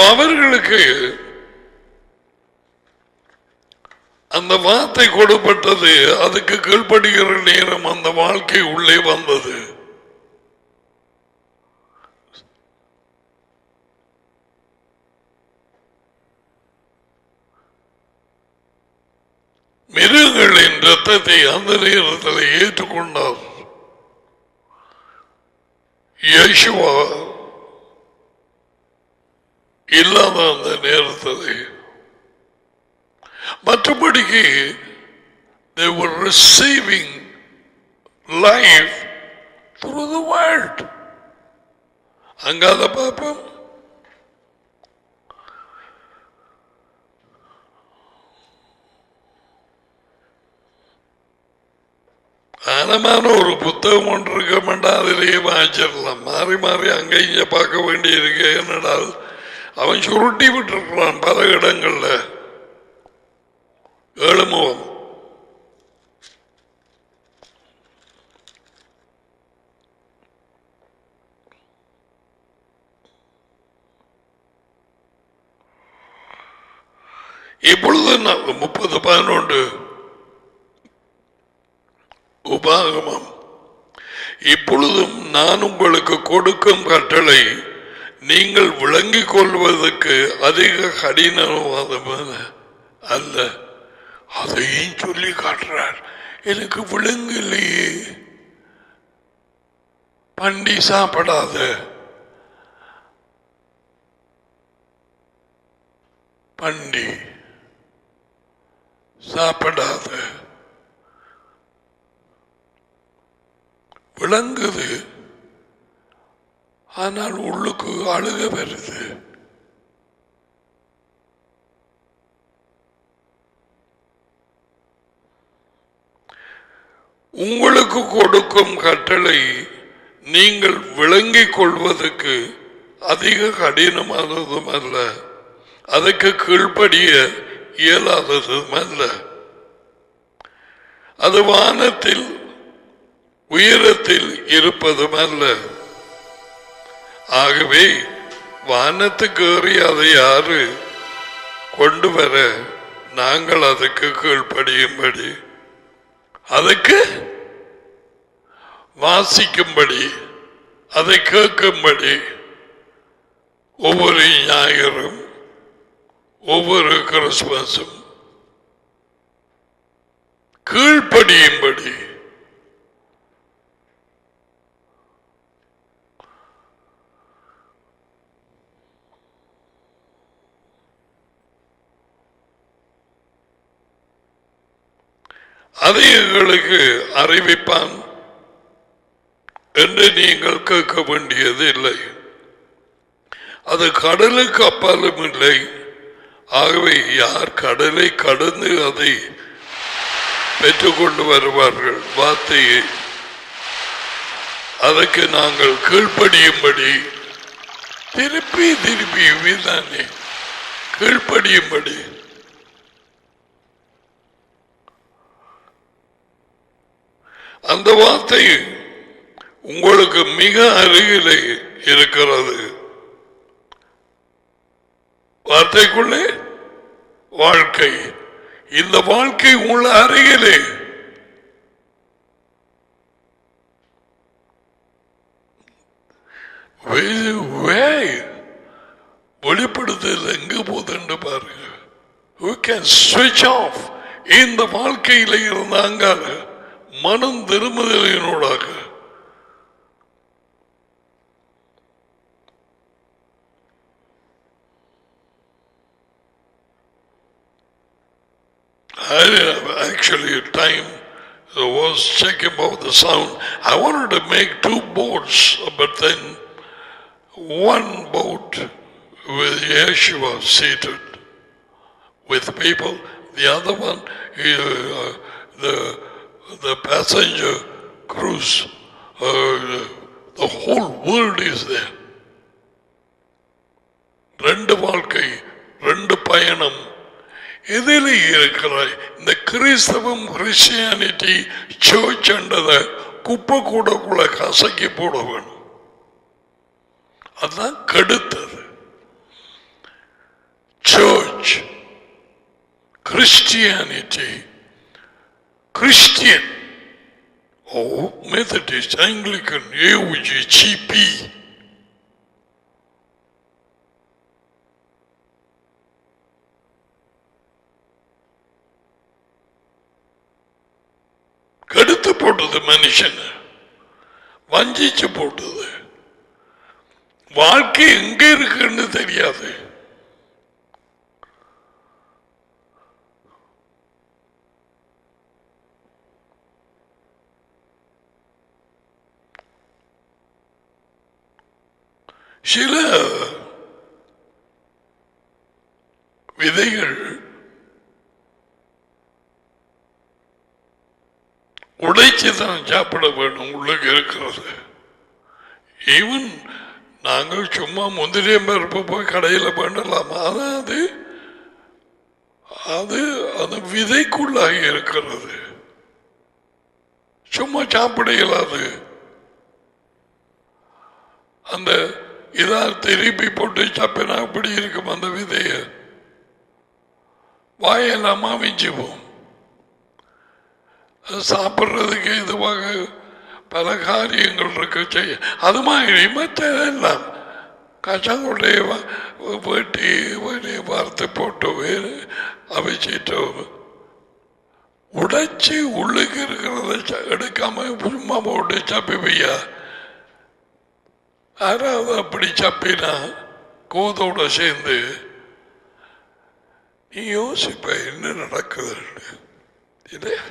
[SPEAKER 1] அவர்களுக்கு அந்த வார்த்தை கொடுப்பட்டது. அதுக்கு கீழ்ப்படுகிற நேரம் அந்த வாழ்க்கை உள்ளே வந்தது. மிருகங்களின் ரத்தத்தை அந்த நேரத்தில் ஏற்றுக்கொண்டார் யேசுவா. இல்லாத அந்த நேரத்தில் மற்றபடிக்கு They were receiving life through the word. அங்காத பாப்போம். ஆனமான ஒரு புத்தகம் ஒன்று இருக்க மாட்டான், அதிலேயே வாங்கிச்சிடலாம். மாறி மாறி அங்கே இங்கே பார்க்க வேண்டி இருக்கு. என்னடால் அவன் சுருட்டி விட்டுருக்கிறான் பல இடங்கள்ல. ஏழுமுகம் இப்பொழுது 30:11 உபாகமம். இப்பொழுதும் நான் உங்களுக்கு கொடுக்கும் கட்டளை நீங்கள் விளங்கிக் கொள்வதற்கு அதிக கடினவாதமான அல்ல. அதையும் சொல்லி காட்டுறார். எனக்கு விளங்கலையே. பண்டி சாப்பிடாத, பண்டி சாப்பிடாத. விளங்குது, ஆனால் உள்ளுக்கு அழுக வருது. உங்களுக்கு கொடுக்கும் கட்டளை நீங்கள் விளங்கிக் கொள்வதற்கு அதிக கடினமானதும் அல்ல, அதற்கு கீழ்ப்படிய இயலாததும் அல்ல. அது வானத்தில் உயரத்தில் இருப்பதும் அல்ல. ஆகவே வானத்துக்கு ஏறி அதை யாரு கொண்டு வர நாங்கள் அதுக்கு கீழ்ப்படியும்படி, அதுக்கு வாசிக்கும்படி, அதை கேட்கும்படி ஒவ்வொரு ஞாயிறும் ஒவ்வொரு கிறிஸ்துமஸும் கீழ்ப்படியும்படி அதை எங்களுக்கு அறிவிப்பான் என்று நீங்கள் கேட்க வேண்டியது இல்லை. அது கடலுக்கு அப்பாலும் இல்லை. ஆகவே யார் கடலை கடந்து அதை பெற்றுக்கொண்டு வருவார்கள் வார்த்தையை, அதற்கு நாங்கள் கீழ்ப்படியும்படி, திருப்பி திருப்பி தானே கீழ்ப்படியும்படி. அந்த வார்த்தை உங்களுக்கு மிக அருகிலே இருக்கிறது. வார்த்தைக்குள்ளே வாழ்க்கை. இந்த வாழ்க்கை உள்ள அருகிலே. வெளிப்படுத்தல் எங்க போதுன்னு பாருங்க. We can switch off. இந்த வாழ்க்கையில இருந்தாங்க மனம் திரும்புதலினூடாக actually time I was checking about the sound. I wanted to make 2 boats, but then one boat with Yeshua seated with people, the other one the passenger cruise, the whole world is there. 2 வாழ்க்கை, 2 பயணம். எதில் இருக்கிறாய்? இந்த கிறிஸ்தவம், Christianity, search என்றதை குப்பை கூடக்குள்ள கசக்கி போட வேணும். அதுதான் கெடுத்தது. Church, Christianity, Christian, Methodist, Anglican, ஏவுஜி, ஜிபி, கெடுத்து போட்டது. மனுஷன் வஞ்சிச்சு போட்டது. வாழ்க்கை எங்க இருக்குன்னு தெரியாது. சில விதைகள் உடைச்சு தான் சாப்பிட வேண்டும். உள்ளுக்கு இருக்கிறது. ஈவன் நாங்கள் சும்மா முந்திரிய பருப்பு போய் கடையில் பண்ணலாம். ஆனால் அது அது விதைக்குள்ளாகி இருக்கிறது. சும்மா சாப்பிட இயலாது. அந்த இதா திருப்பி போட்டு சாப்பினா அப்படி இருக்கும். அந்த விதைய வாயெல்லாமா மிஞ்சுவோம். சாப்பிட்றதுக்கு இதுவாக பல காரியங்கள் இருக்கு செய்ய. அது மாதிரி மற்றதெல்லாம் கச்சாங்குடைய வெட்டி வார்த்தை போட்டு அவிச்சிட்டு உடைச்சி உள்ளுக்கு இருக்கிறத எடுக்காம சும்மா போட்டு சப்பிப்பையா. யாராவது அப்படி சப்பினா கோதோட சேர்ந்து நீ யோசிப்ப என்ன நடக்குது இல்லையா?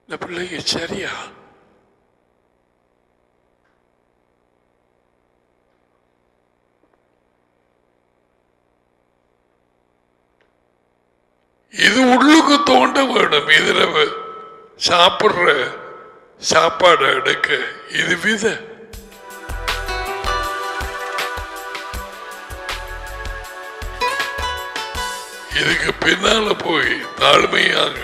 [SPEAKER 1] இந்த பிள்ளைக்கு சரியா? இது உள்ளுக்கு தோண்ட வேணும். இதுல சாப்பிடுற சாப்பாடு எடுக்க இது வித. இதுக்கு பின்னால போய் தாழ்மையாக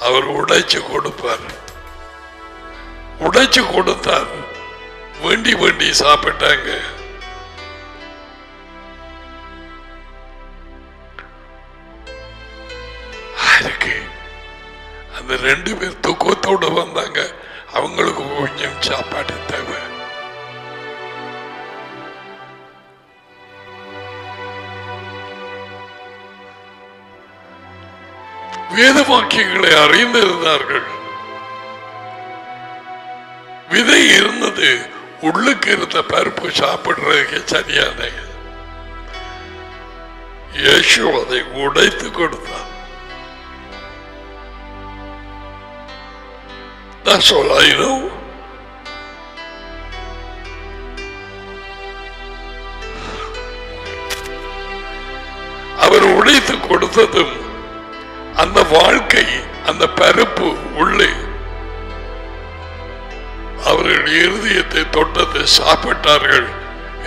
[SPEAKER 1] அவர் உடைச்சு கொடுப்பார். உடைச்சு கொடுத்தார். வேண்டி வேண்டி சாப்பிட்டாங்க. அந்த 2 பேர் தூக்கத்தோடு வந்தாங்க. அவங்களுக்கு கொஞ்சம் சாப்பாடு தேவை. வேத வாக்கியங்களை அறிந்திருந்தார்கள். விதை இருந்தது. உள்ளுக்கு இருந்த பருப்பு சாப்பிடுறதுக்கு சரியான. இயேசு அதை உடைத்து கொடுத்தார். That's all I know. அவர் உடைத்து கொடுத்ததும் அந்த வாழ்க்கை, அந்த பருப்பு உள்ளே அவர்கள் இருதயத்தை தொட்டத்தை சாப்பிட்டார்கள்.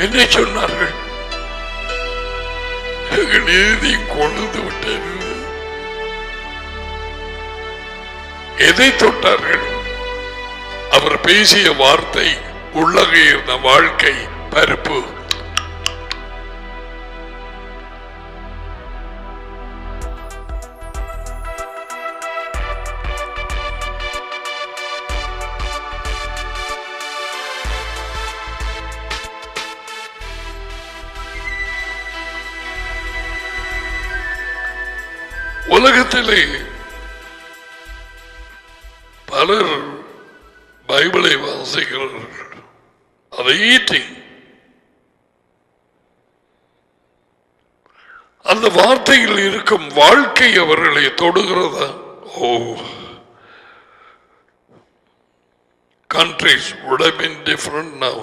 [SPEAKER 1] என்ன சொன்னார்கள்? எங்கள் இருதயம் கொண்டு விட்டது. எதை தொட்டார்கள்? அவர் பேசிய வார்த்தை, உள்ளக இருந்த வாழ்க்கை பருப்பு. உலகத்திலே பலர் பைபிளை வாசிக்கிறார்கள். அதை ஈட்டிங் அந்த வார்த்தையில் இருக்கும் வாழ்க்கை அவர்களை தொடுகிறதா? ஓ, countries would have been different now.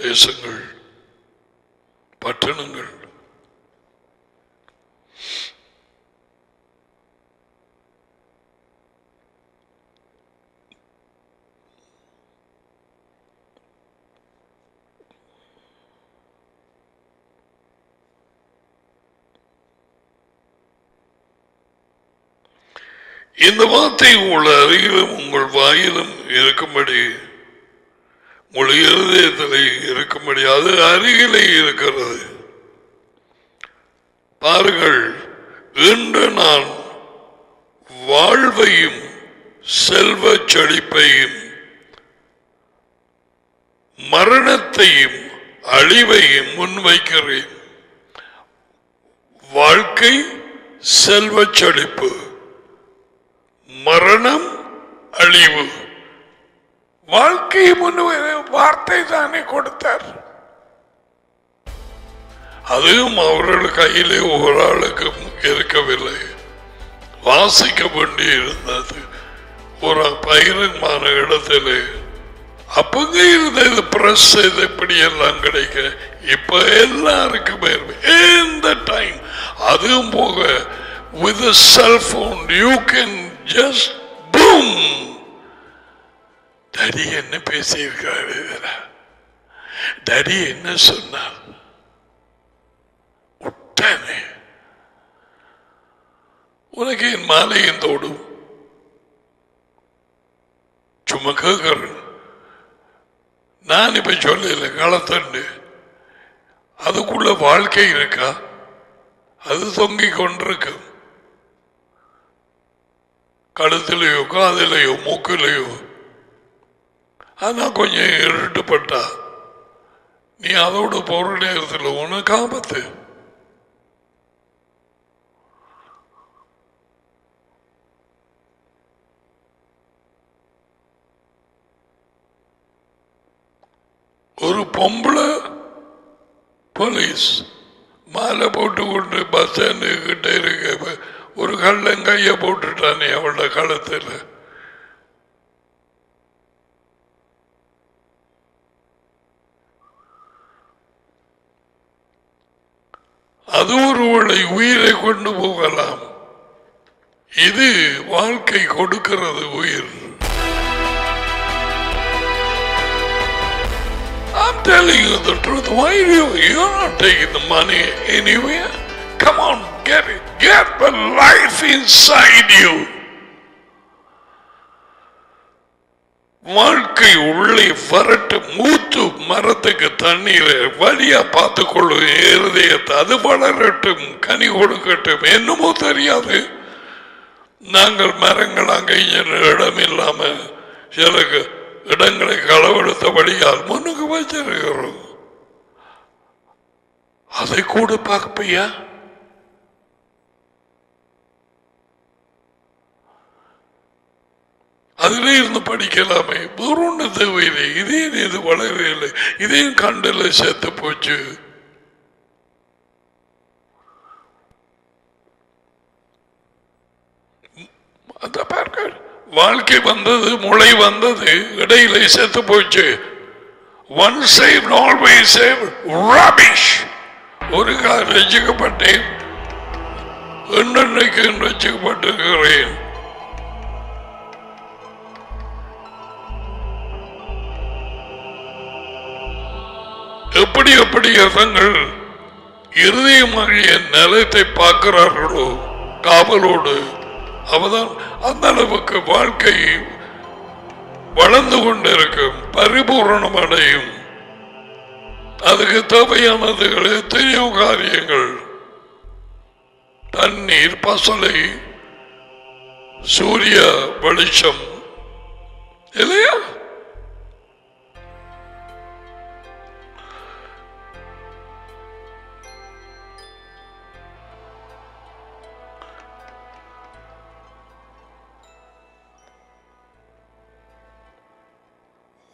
[SPEAKER 1] தேசங்கள், பட்டணங்கள். இந்த வார்த்தை உங்கள் அருகிலும் உங்கள் வாயிலும் இருக்கும்படி, உங்கள் இருதயத்திலே இருக்கும்படி அது அருகிலே இருக்கிறது. பாருங்கள், இன்று நான் வாழ்வையும் செல்வ செழிப்பையும் மரணத்தையும் அழிவையும் முன்வைக்கிறேன். வாழ்க்கை, செல்வ செழிப்பு, மரணம், அழிவு. வாழ்க்கையை வார்த்தை தானே கொடுத்தார். அதுவும் அவர்கள் கையிலே ஒரு ஆளுக்கும் இருக்கவில்லை. வாசிக்க வேண்டி இருந்தது. ஒரு பகிரங்கமான இடத்திலே அப்பங்க இருந்தது பிரஸ் இப்படி எல்லாம் கிடைக்க இப்ப எல்லாருக்குமே இந்த டைம் அதுவும் போக with a cell phone you can just boom. Daddy என்ன பேசியிருக்காரு, டாடி என்ன சொன்னார், உடனே உனக்கு என் மாலையின் தோடும் சும்மா கேட்கிறேன். நான் இப்ப சொல்லல களத்தண்டு அதுக்குள்ள வாழ்க்கை இருக்கா, அது தொங்கிக் கொண்டிருக்கு கழுத்திலேயோ காதிலேயோ மூக்கிலேயோ. ஆனா கொஞ்சம் இருட்டுப்பட்டா நீ அதோட போற நேரத்தில் உனக்கு ஆபத்து. ஒரு பொம்பளை போலீஸ் மாலை போட்டு கொண்டு பஸ் ஸ்டாண்டு கிட்ட இருக்க ஒரு கள்ளங்கைய போட்டுட்டானே அவளோட களத்தில். அது ஒருவளை உயிரை கொண்டு போகலாம். இது வாழ்க்கை கொடுக்கிறது உயிர். I'm telling you the truth. Why you're not taking the money anywhere? Come on, get it. Get the life inside you. வாழ்க்கை உள்ளே வரட்டு. மூத்து மரத்துக்கு தண்ணீரை வழியா பார்த்து கொள்ளும் இருதயத்தை. அது வளரட்டும், கனி கொடுக்கட்டும். என்னமோ தெரியாது, நாங்கள் மரங்கள் அங்கே இடம் இல்லாம சில இடங்களை களவெடுத்தபடியால் முன்னுக்கு வச்சிருக்கிறோம். அதை கூட பார்ப்பையா? அதிலே இருந்து படிக்கலாமே, வேறு ஒன்று தேவையில்லை. இதே இது வளரவில்லை, இதையும் கண்டல சேர்த்து போச்சு. அந்த பார்க்க வாழ்க்கை வந்தது, முளை வந்தது, இடையில சேர்த்து போச்சு. One save always save rubbish. ஒரு கால் ரசிக்கப்பட்டேன், என்னைக்கு ரசிக்கப்பட்டிருக்கிறேன். எப்படி எப்படி தங்கள் இருதயமாகிய நிலத்தை பார்க்கிறார்களோ காவலோடு, அவதான் அந்த அளவுக்கு வாழ்க்கை வளர்ந்து கொண்டிருக்கும், பரிபூரணம் அடையும். அதுக்கு தேவையானதுகள் எத்தனையோ காரியங்கள், தண்ணீர், பசலை, சூரிய வெளிச்சம் இல்லையா?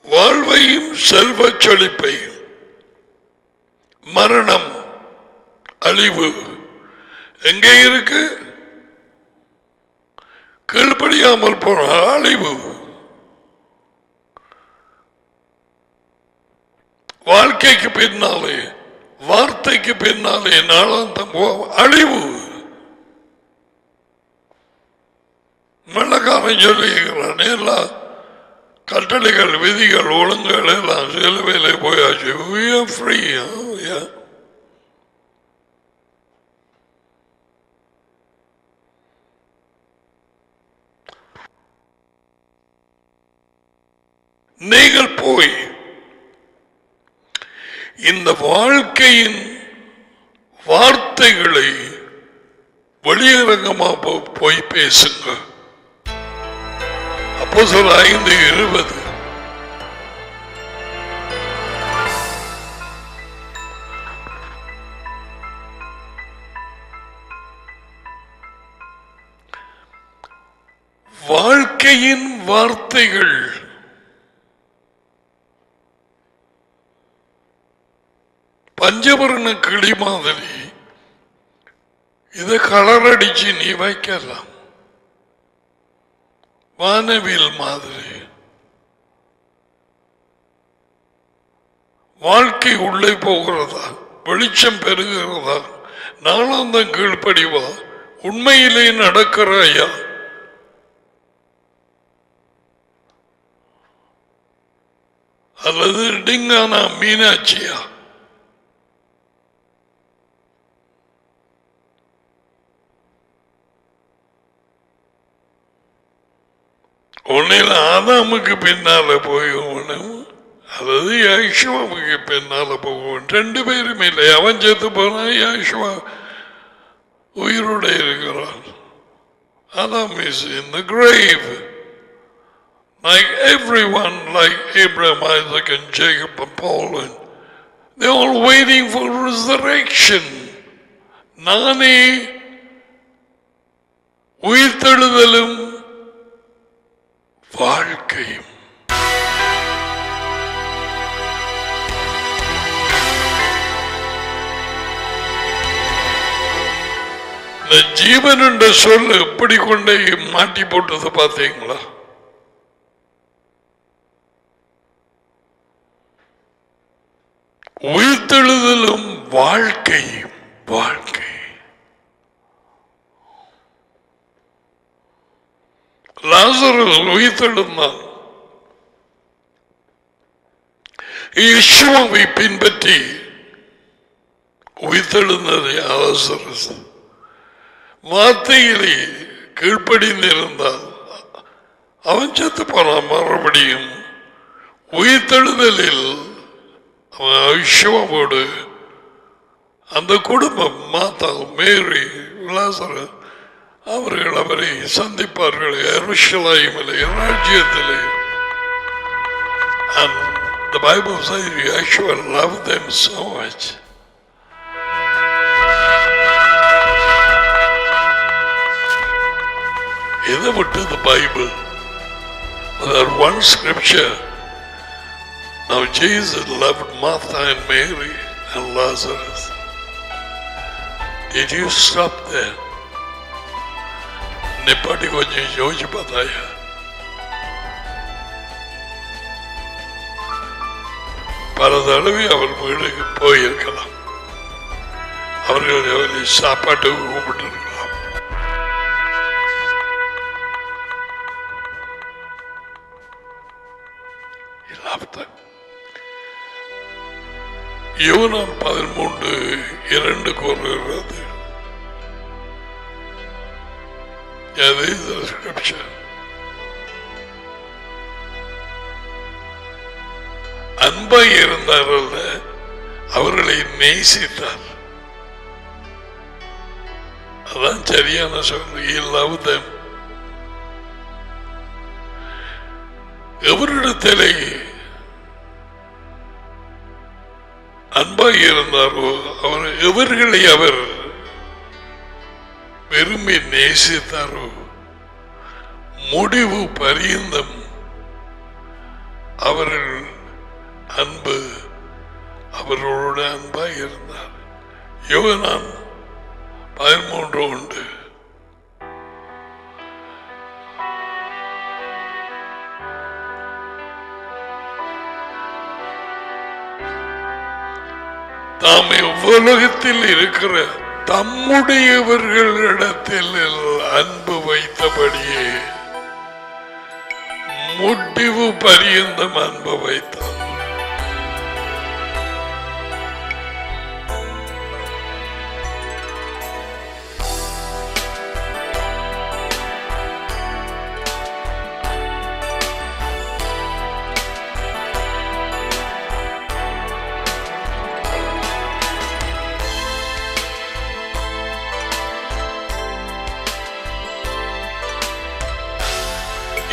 [SPEAKER 1] வாழ்வையும் செல்வ செழிப்பையும், மரணம், அழிவு எங்கே இருக்கு? கீழ்படியாமல் போன அழிவு. வாழ்க்கைக்கு பின்னாலே, வார்த்தைக்கு பின்னாலே நாளாந்தம் அழிவு. வெள்ளக்காரன் சொல்லுகிறான், எல்லாம் கட்டளைகள், விதிகள், ஒழுங்குகள் எல்லாம் சிலுவையிலே போயாச்சு. We are free. Yeah. நீங்கள் போய் இந்த வாழ்க்கையின் வார்த்தைகளை வெளியரங்கமா போய் பேசுங்க. அப்போஸ்தலர் 5:20. வாழ்க்கையின் வார்த்தைகள் பஞ்சவர்ண கிளி மாதிரி இதை கலர் அடிச்சு நீ வைக்கலாம். வானவில் மாதிரி வாழ்க்கை உள்ளே போகிறதா, வெளிச்சம் பெறுகிறதா, நாளாந்தம் கீழ்ப்படிவா, உண்மையிலே நடக்கிறாயா? அல்லது டிங்கானா மீனாட்சியா? உன்னையில ஆதாமுக்கு பின்னால போகணும் அல்லது யாஷுவாவுக்கு பின்னால போகணும். ரெண்டு பேரும் இல்லை. அவன் செத்து போனா யாஷுவா உயிரோட இருக்கிறான். Adam is in the grave. Like everyone, like Abraham, Isaac and Jacob and Paul, and they're all waiting for resurrection. நானே உயிர்த்தெழுதலும் வாழ்க்கையும். இந்த ஜீவன் என்ற சொல் எப்படி கொண்டே மாட்டி போட்டது பார்த்தீங்களா? உயிர்த்தெழுதலும் வாழ்க்கையும். வாழ்க்கை லாசரஸ் உயிர்த்தெழுந்தான். இயேசுவை பின்பற்றி உயிர்த்தெழுந்தது லாசரஸ். வார்த்தையிலே கீழ்ப்படிந்திருந்தால் அவன் செத்து போனான். மறுபடியும் உயிர்த்தெழுதலில் அவன் ஐஷுவோடு அந்த குடும்பம், மாதா, மேரி, லாசரஸ், அவர்கள் அவரை சந்திப்பார்கள் எருசலேமிலே, ராஜ்யத்திலே. And the Bible says Yeshua loved them so much. இதை விட்டு the Bible, that one scripture. Now Jesus loved Martha and Mary and Lazarus. Did you stop there? நிப்பாட்டி கொஞ்சம் யோசிச்சு பார்த்தாயா? பல தடவை அவர் வீடுக்கு போயிருக்கலாம். அவர்கள் சாப்பாட்டுக்கு கூப்பிட்டு இருக்கலாம். யோவான் 13:2 கூறுகிறது. அன்பாய் இருந்தாரல்ல, அவர்களை நேசித்தார். அதான் சரியான சொல். He loved them. எவரிடத்திலே அன்பாய் இருந்தாரோ அவர் எவர்களை அவர் விரும்பி நேசித்தாரோ முடிவு பரியந்தம் அவர்கள் அன்பு அவர்களோட அன்பாய் இருந்தார். யோவான் 13:1. தாம் உலகத்தில் இருக்கிற தம்முடையவர்களிடத்தில் அன்பு வைத்தபடியே முடிவு பரியந்தம் அன்பு வைத்தார்.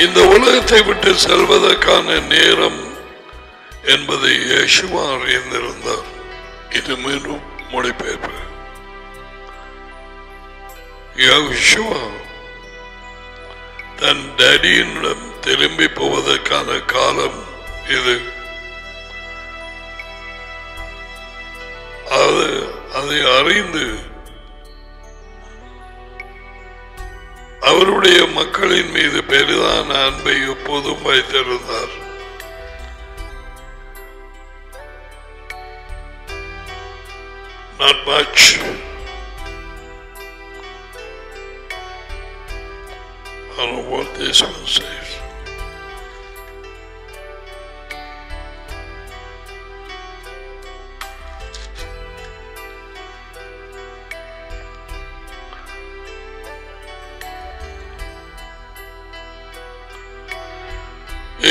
[SPEAKER 1] இந்த உலகத்தை விட்டு செல்வதற்கான நேரம் என்பதை யேசுவா அறிந்திருந்தார். இது மீண்டும் மொழிபெயர்ப்பு. யேசுவா தன் டேடியிடம் திரும்பி போவதற்கான காலம் இது. அதை அறிந்து அவருடைய மக்களின் மீது பெரிதான அன்பை எப்போதும் வைத்திருந்தார். Not much. I don't know what this one says.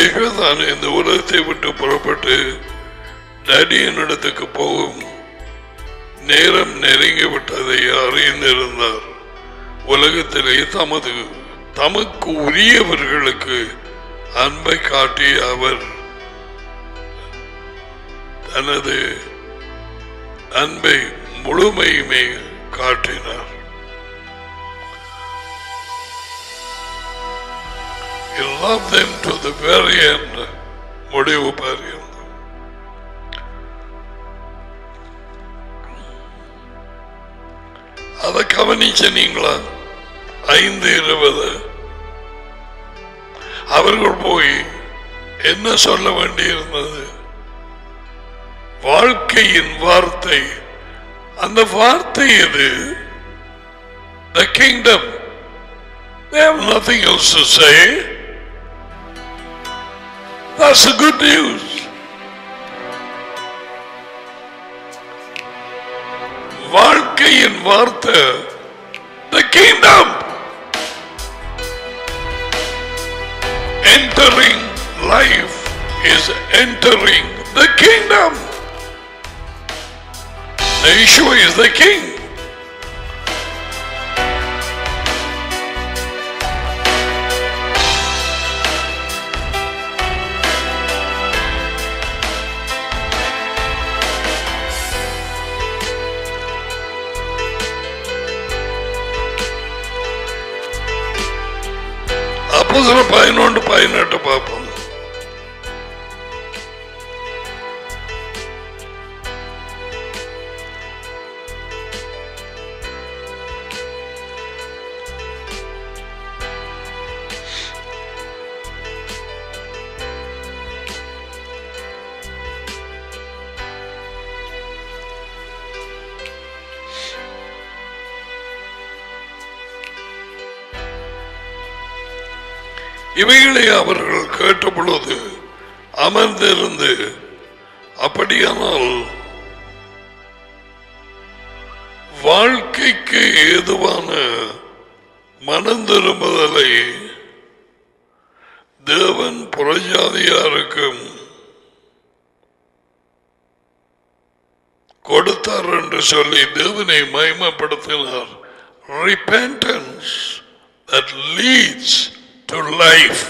[SPEAKER 1] ஏகதான் இந்த உலகத்தை விட்டு புறப்பட்டு டேடியின் இடத்துக்கு போகும் நேரம் நெருங்கிவிட்டதை அறிந்திருந்தார். உலகத்திலே தமக்கு உரியவர்களுக்கு அன்பை காட்டி அவர் தனது அன்பை முழுமையுமே காட்டினார். He loved them to the very end. முடிவு பரியந்தம். அதை கவனிச்சீங்களா? 5:20 அவர்கள் போய் என்ன சொல்ல வேண்டியிருந்தது? வாழ்க்கையின் வார்த்தை. அந்த வார்த்தை எது? The kingdom. They have nothing else to say. That's the good news. வாழ்க்கையின் வார்த்தை the kingdom. Entering life is entering the kingdom. The issue is the king. அப்போஸ்தலர் 11:18 பார்ப்போம். இவைகளை அவர்கள் கேட்ட பொழுது அமர்ந்திருந்து, அப்படியானால் வாழ்க்கைக்கு ஏதுவான மனம் திரும்புதலை தேவன் புறஜாதியாருக்கும் கொடுத்தார் என்று சொல்லி தேவனை மகிமைப்படுத்தினார். Repentance that leads to life.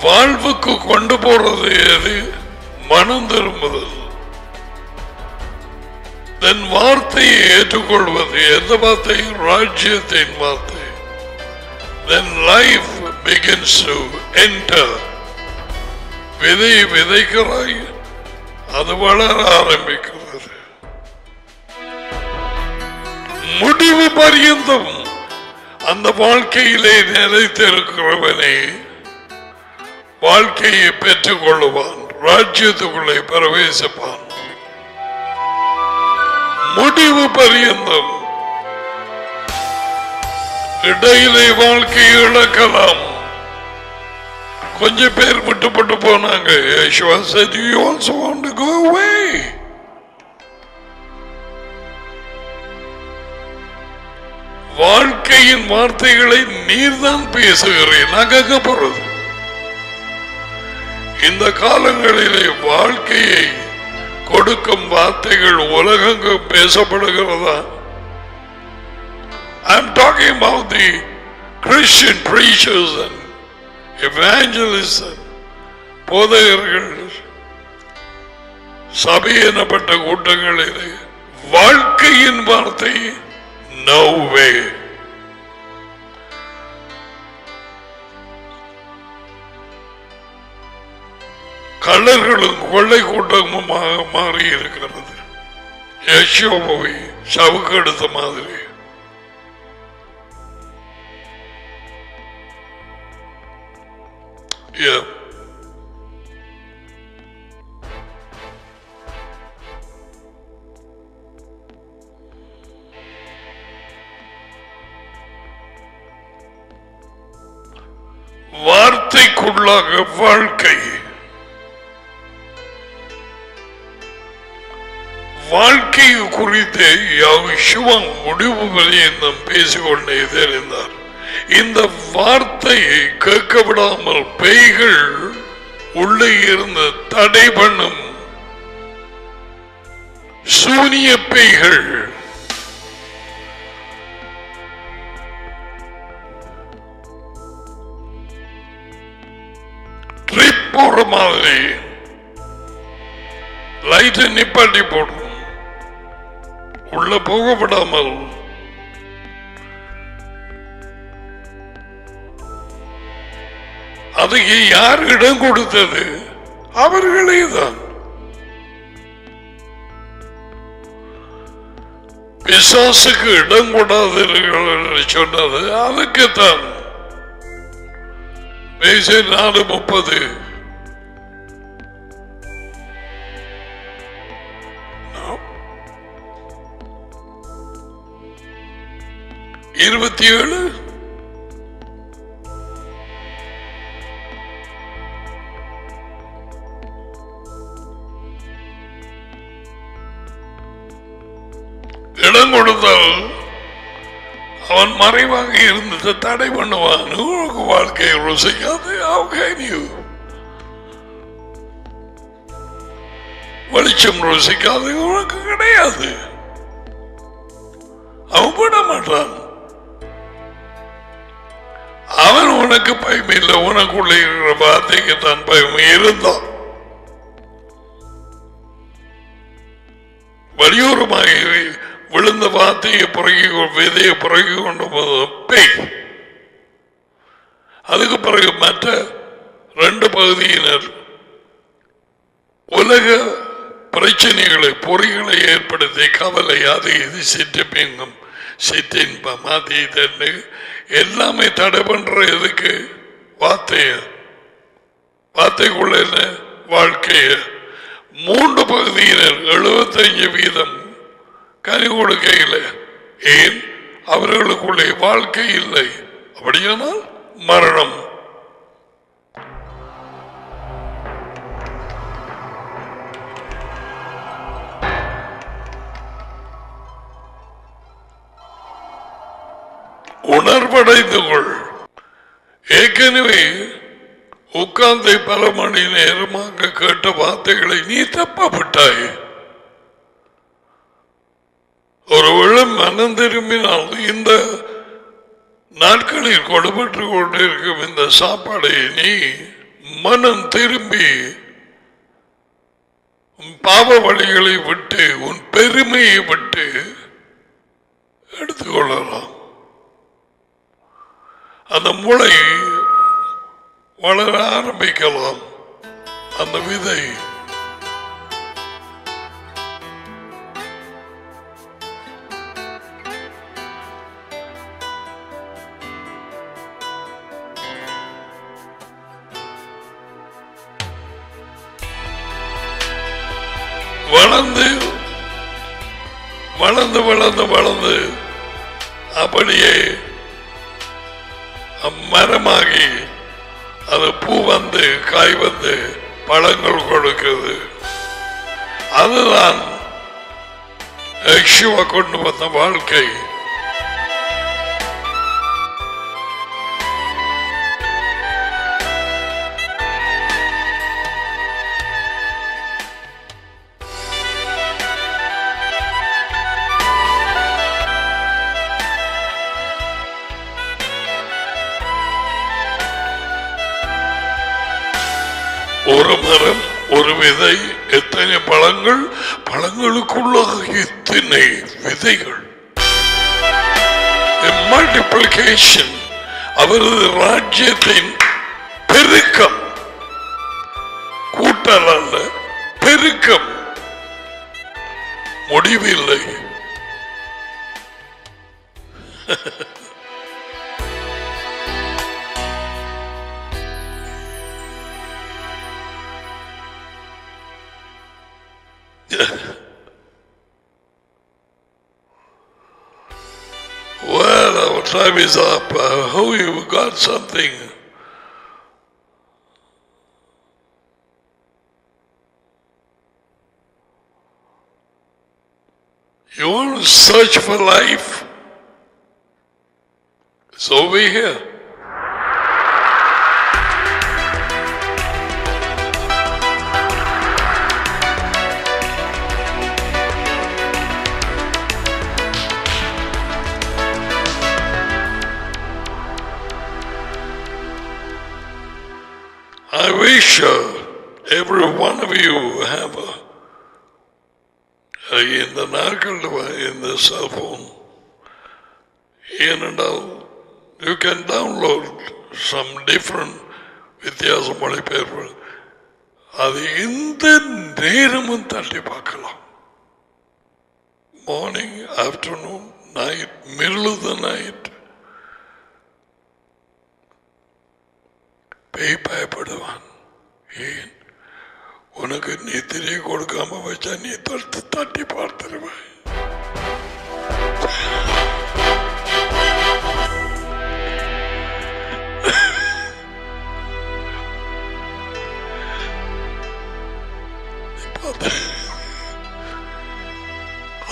[SPEAKER 1] வாழ்வுக்கு கொண்டு போறது எது? மனம் திரும்புதல். தன் வார்த்தையை ஏற்றுக்கொள்வது. எந்த வார்த்தை? ராஜ்யத்தின் வார்த்தை. Then life begins to enter. விதை விதைக்கிறாய், அது வளர ஆரம்பிக்கிறது. முடிவு பரியந்தம் அந்த வாழ்க்கையிலே நிலைத்திருக்கிறவனே வாழ்க்கையை பெற்றுக் கொள்ளுவான், ராஜ்யத்துக்குள்ளே பிரவேசிப்பான். முடிவு பரியந்தம். இடையிலே வாழ்க்கையை இழக்கலாம். கொஞ்சம் பேர் விட்டுப்பட்டு போனாங்க. Yeshua said, you also want to go away. வாழ்க்கையின் வார்த்தைகளை நீர்தான் பேசுகிறேன். நாங்க போறது இந்த காலங்களிலே வாழ்க்கையை கொடுக்கும் வார்த்தைகள் உலகெங்கும் பேசப்படுகிறதா? I'm talking about the Christian preachers and evangelists and போதகர்கள், சபை எனப்பட்ட கூட்டங்களிலே வாழ்க்கையின் வார்த்தை no way. கள்ளர்களும் கொள்ளை கூட்டமாக மாறி இருக்கிறது. யெஷோவாவை சவுக்கு எடுத்த மாதிரி. வார்த்தைக்குள்ளாக வாழ்க்கை. வாழ்க்கை குறித்து யெகோவா முடிவு பரியந்தம் பேசிக்கொண்டே தெரிந்தார். இந்த வார்த்தையை கேட்க விடாமல் பேய்கள் உள்ளே இருந்து தடை பண்ணும் சூனிய பேய்கள் ட்ரிப் போற மாதிரி லைட்டை நிப்பாட்டி போடும், உள்ள போகப்படாமல். அதுக்கு யார் இடம் கொடுத்தது? அவர்களே தான். பிசாசுக்கு இடம் கொடாதீர்கள் என்று சொன்னது அதுக்குத்தான். 4:30 27 இடம் கொடுத்தால் அவன் மறைவாக இருந்து தடை பண்ணுவான். உனக்கு வாழ்க்கையை ருசிக்காது. வெளிச்சம் ருசிக்காது, உனக்கு கிடையாது. அவன் விட மாட்டான். அவன் உனக்கு பயம் இல்லை, உனக்குள்ள இருக்கிற வார்த்தைக்கு தான் பயம் இருந்தான். வலியுறமாக விழுந்த வார்த்தையை புறகி விதையை புறகி கொண்டு போது பேய். அதுக்கு பிறகு மற்ற 2 பகுதியினர் உலக பிரச்சனைகளை பொறிகளை ஏற்படுத்தி கவலை அது இது சிற்றின்பம் சிற்றின்பம் அது இது எல்லாமே தடை பண்ற எதுக்கு? வார்த்தைக்குள்ள என்ன வாழ்க்கைய 3 பகுதியினர் 75% கனி கொடுக்கையில். ஏன்? அவர்களுக்குள்ளே வாழ்க்கை இல்லை. அப்படியானால் மரணம். உணர்வடைந்து கொள். ஏற்கனவே உட்கார்ந்து பல மணி நேரமாக கேட்ட வார்த்தைகளை நீ தப்பப்பட்டாய். ஒருவேளை மனம் திரும்பினால் இந்த நாட்களில் கொடுபட்டு கொண்டிருக்கும் இந்த சாப்பாடை நீ மனம் திரும்பி பாவ வழிகளை விட்டு உன் பெருமையை விட்டு எடுத்துக்கொள்ளலாம். அந்த முளை வளர ஆரம்பிக்கலாம். அந்த விதை வளர்ந்து வளர்ந்து வளர்ந்து வளர்ந்து அப்படியே மரமாகி அது பூ வந்து காய் வந்து பழங்கள் கொடுக்குது. அதுதான் யெகோவா கொண்டு வந்த வாழ்க்கை. ஒரு மரம், ஒரு விதை, எத்தனை பழங்கள், பழங்களுக்குள்ளாக எத்தனை விதைகள். மல்டிப்ளிகேஷன், அவரது ராஜ்யத்தின் பெருக்கம், கூட்டல் அல்ல, பெருக்கம், முடிவில்லை. Well, our time is up. I hope you got something You want to search for life? It's over here. I wish every one of you have இந்த நாட்கள் இந்த செல்போன் ஏனென்றால் you can download some different வித்தியாச மொழிபெயர்ப்பு அது எந்த நேரமும் தட்டி பார்க்கலாம். Morning, afternoon, night, middle of the night. பேய் பயப்படுவான். ஏன்? உனக்கு நீ திரிய கொடுக்காம வச்சா நீ தடுத்து தட்டி பார்த்துருவாய்.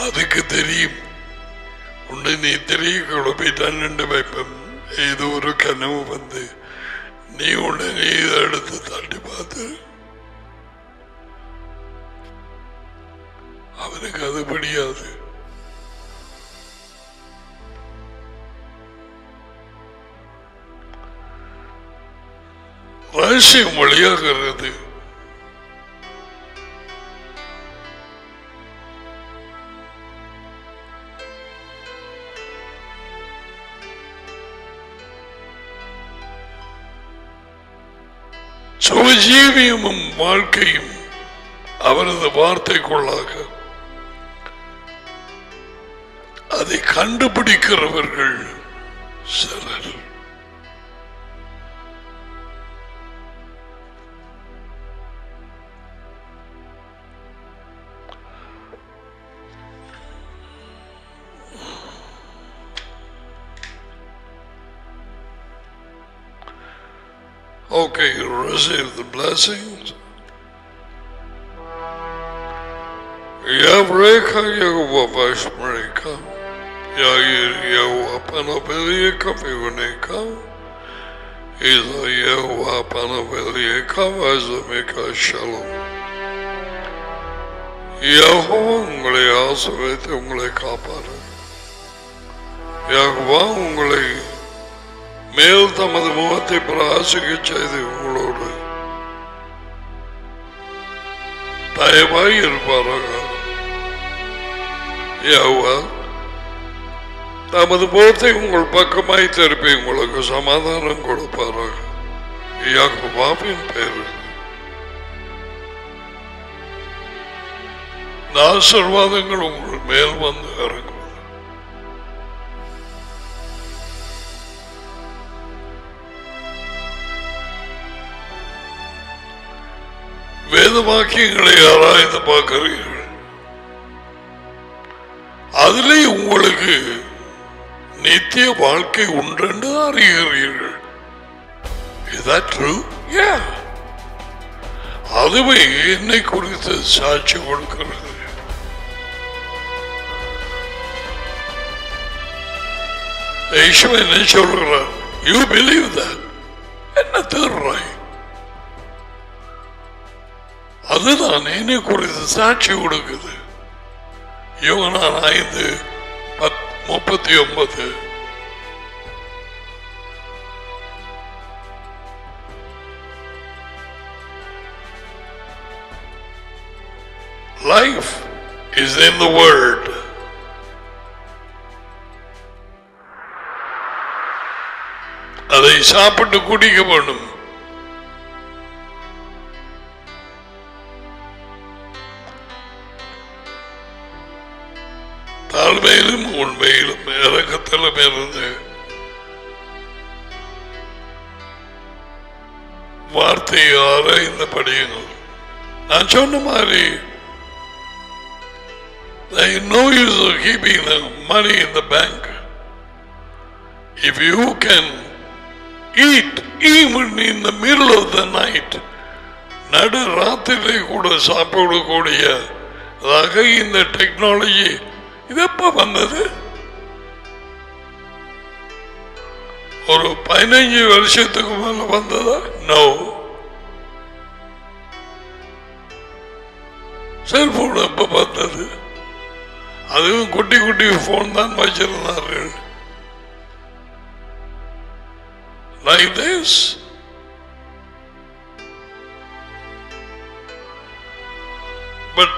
[SPEAKER 1] அதுக்கு தெரியும் உன்னை நீ தெரிய குழப்பிட்டான் ரெண்டு வைப்பம். ஏதோ ஒரு கனவு வந்து நீ உடனே இதை எடுத்து தட்டி பார்த்து அவனுக்கு அது பிடியாது. ரகசியம் வழியாகிறது. சுவஜீவியமும் வாழ்க்கையும் அவரது வார்த்தைக்குள்ளாக அதை கண்டுபிடிக்கிறவர்கள் சிலர். Okay, you receive the blessings. Yavreka Yehovah Vashmareka Yair Yehovah Panavelika Vivuneka Iza Yehovah Panavelika Vazameka Shalom. Yehovah உங்களை ஆசீர்வதித்து உங்களை காப்பாரு. யெகோவா உங்களை மேல் தமது முகத்தை பிரகாசிக்க செய்து உங்களோடு தயவாய் இருப்பாராக. யெகோவா தமது முகத்தை உங்கள் பக்கமாய் திருப்பி உங்களுக்கு சமாதானம் கொடுப்பாராக. யெகோவாவின் பெயரில் ஆசீர்வாதங்கள் உங்கள் மேல் வந்து இறங்கும். வேத வாக்கியங்களை ஆராய்ந்து பார்க்கிறீர்கள். அதிலே உங்களுக்கு நித்திய வாழ்க்கை உண்டென்று அறிகிறீர்கள். Is that true? Yeah. அதுவே என்னை குறித்து சாட்சி கொடுக்கிறது. இயேசு என்ன சொல்கிறார்? You believe that? என்ன தேர்றாய்? அதுதான் என்னை குறித்து சாட்சி கொடுக்குது. யோவான் 5:39. Life is in the word. அதை சாப்பிட்டு குடிக்க வேண்டும். தாழ்மையிலும் உண்மையிலும் இறக்கத்திலும் இருந்து வார்த்தையை ஆராய்ந்து படியுங்கள். நான் சொன்ன மாதிரி there is no use of keeping the money in the bank. If you can eat even in the middle of the night, நடு ராத்திரிலே கூட சாப்பிடக்கூடிய இந்த டெக்னாலஜி இது எப்ப வந்தது? ஒரு 15 வருஷத்துக்கு மேல வந்ததா? நோ. செல்போன் எப்ப வந்தது? அதுவும் குட்டி குட்டி போன் தான் வச்சிருந்தார்கள். Like this. But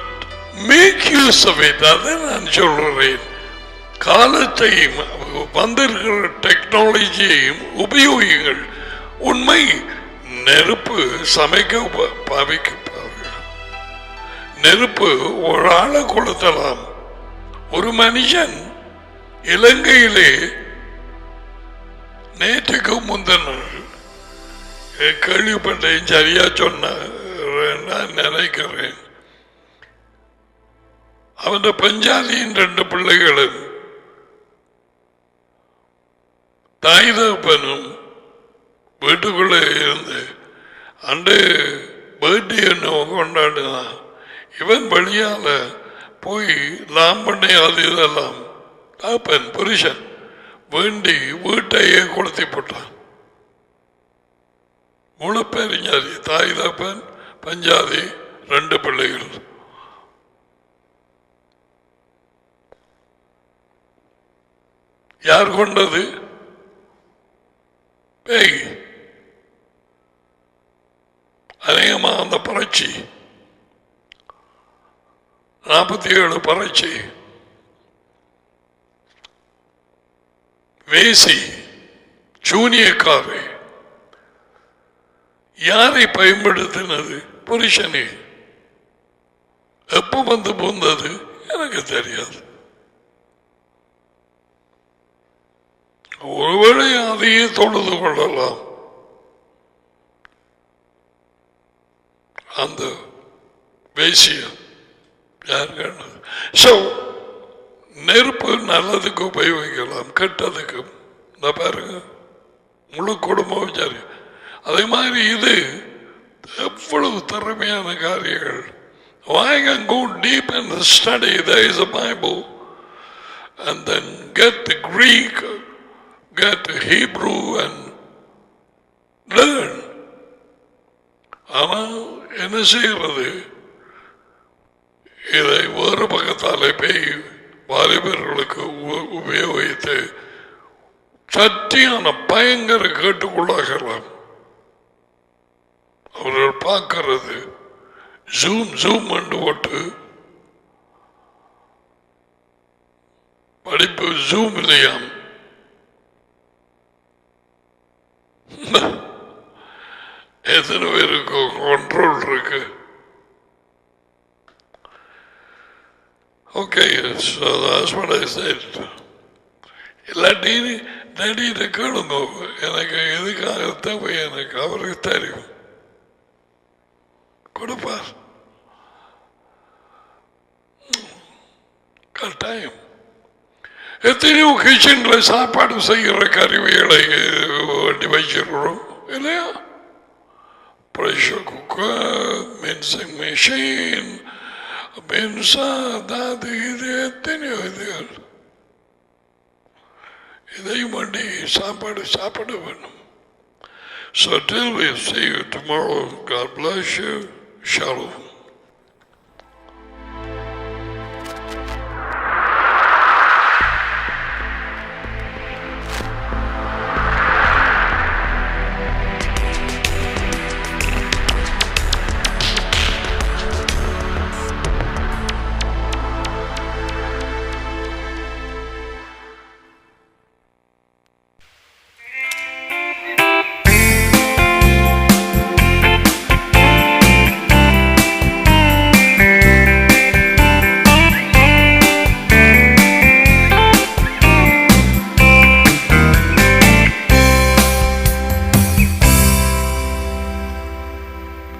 [SPEAKER 1] make use of it. அதை நான் சொல்றேன். காலத்தையும் வந்திருக்கிற டெக்னாலஜியையும் உபயோகிங்கள். உண்மை, நெருப்பு சமைக்க பாவிக்கப்பார்கள். நெருப்பு ஒரு ஆளை கொளுத்தலாம். ஒரு மனுஷன் இலங்கையிலே நேற்றுக்கு முந்தின கேள்விப்பட்டேன், சரியா சொன்ன நான் நினைக்கிறேன். அவன் பஞ்சாலியின் 2 பிள்ளைகளும் தாய் தகப்பனும் வீட்டுக்குள்ளே இருந்து அண்டு பர்த்டே என்ன கொண்டாடினான். இவன் வழியால போய் லாம்பண்ணை அது இதெல்லாம் தகப்பன் புருஷன் வேண்டி வீட்டையே கொளுத்தி போட்டான். முழு பேரிஞ்சாதி, தாய் தகப்பன், பஞ்சாதி, 2 பிள்ளைகள். யார் கொண்டது? பேய். அநேகமா அந்த பறட்சி 47 பறட்சி வேசி சூனியக்காரை யாரை பயன்படுத்தினது? புருஷனே. எப்ப வந்து பூந்தது எனக்கு தெரியாது. ஒருவேளை அதையே தொழுது கொள்ளலாம். அந்த வேசியம் யார் கண்டது? சோ நெருப்பு நல்லதுக்கு உபயோகிக்கலாம், கெட்டதுக்கு. பாருங்க, முழு குடும்பம் சரி. அதே மாதிரி இது எவ்வளவு திறமையான காரியங்கள். Why can go deep in the study? There is a Bible, and then get the Greek, get the Hebrew, and learn. ஆனால் என்ன செய்கிறது? இதை வேறு பக்கத்தாலே போய் வாலிபர்களுக்கு உபயோகித்து சத்தியான பயங்கர கேட்டுக்குள்ளாகலாம். அவர்கள் பார்க்கிறது ஜூம் ஜூம் என்று போட்டு படிப்பு ஜூம் இல்லையாம். எத்தனை பேருக்கு கண்ட்ரோல் இருக்கு? Okay, so that's what I said. இல்லாட்டி நடிகிட்ட கேளுங்க, எனக்கு எதுக்காக தேவை எனக்கு அவருக்கு தெரியும், கொடுப்பார் கட்டாயம். எத்தனையோ கிச்சன்ல சாப்பாடு செய்கிற கருவிகளை வண்டி வச்சிருக்கிறோம் இல்லையா? ப்ரெஷர் குக்கர், மின்சிங் மிஷின், மின்சா, அது இது எத்தனையோ இதுகள். இதையும் வண்டி சாப்பாடு வேணும். So till we see you tomorrow, God bless you. Shalom.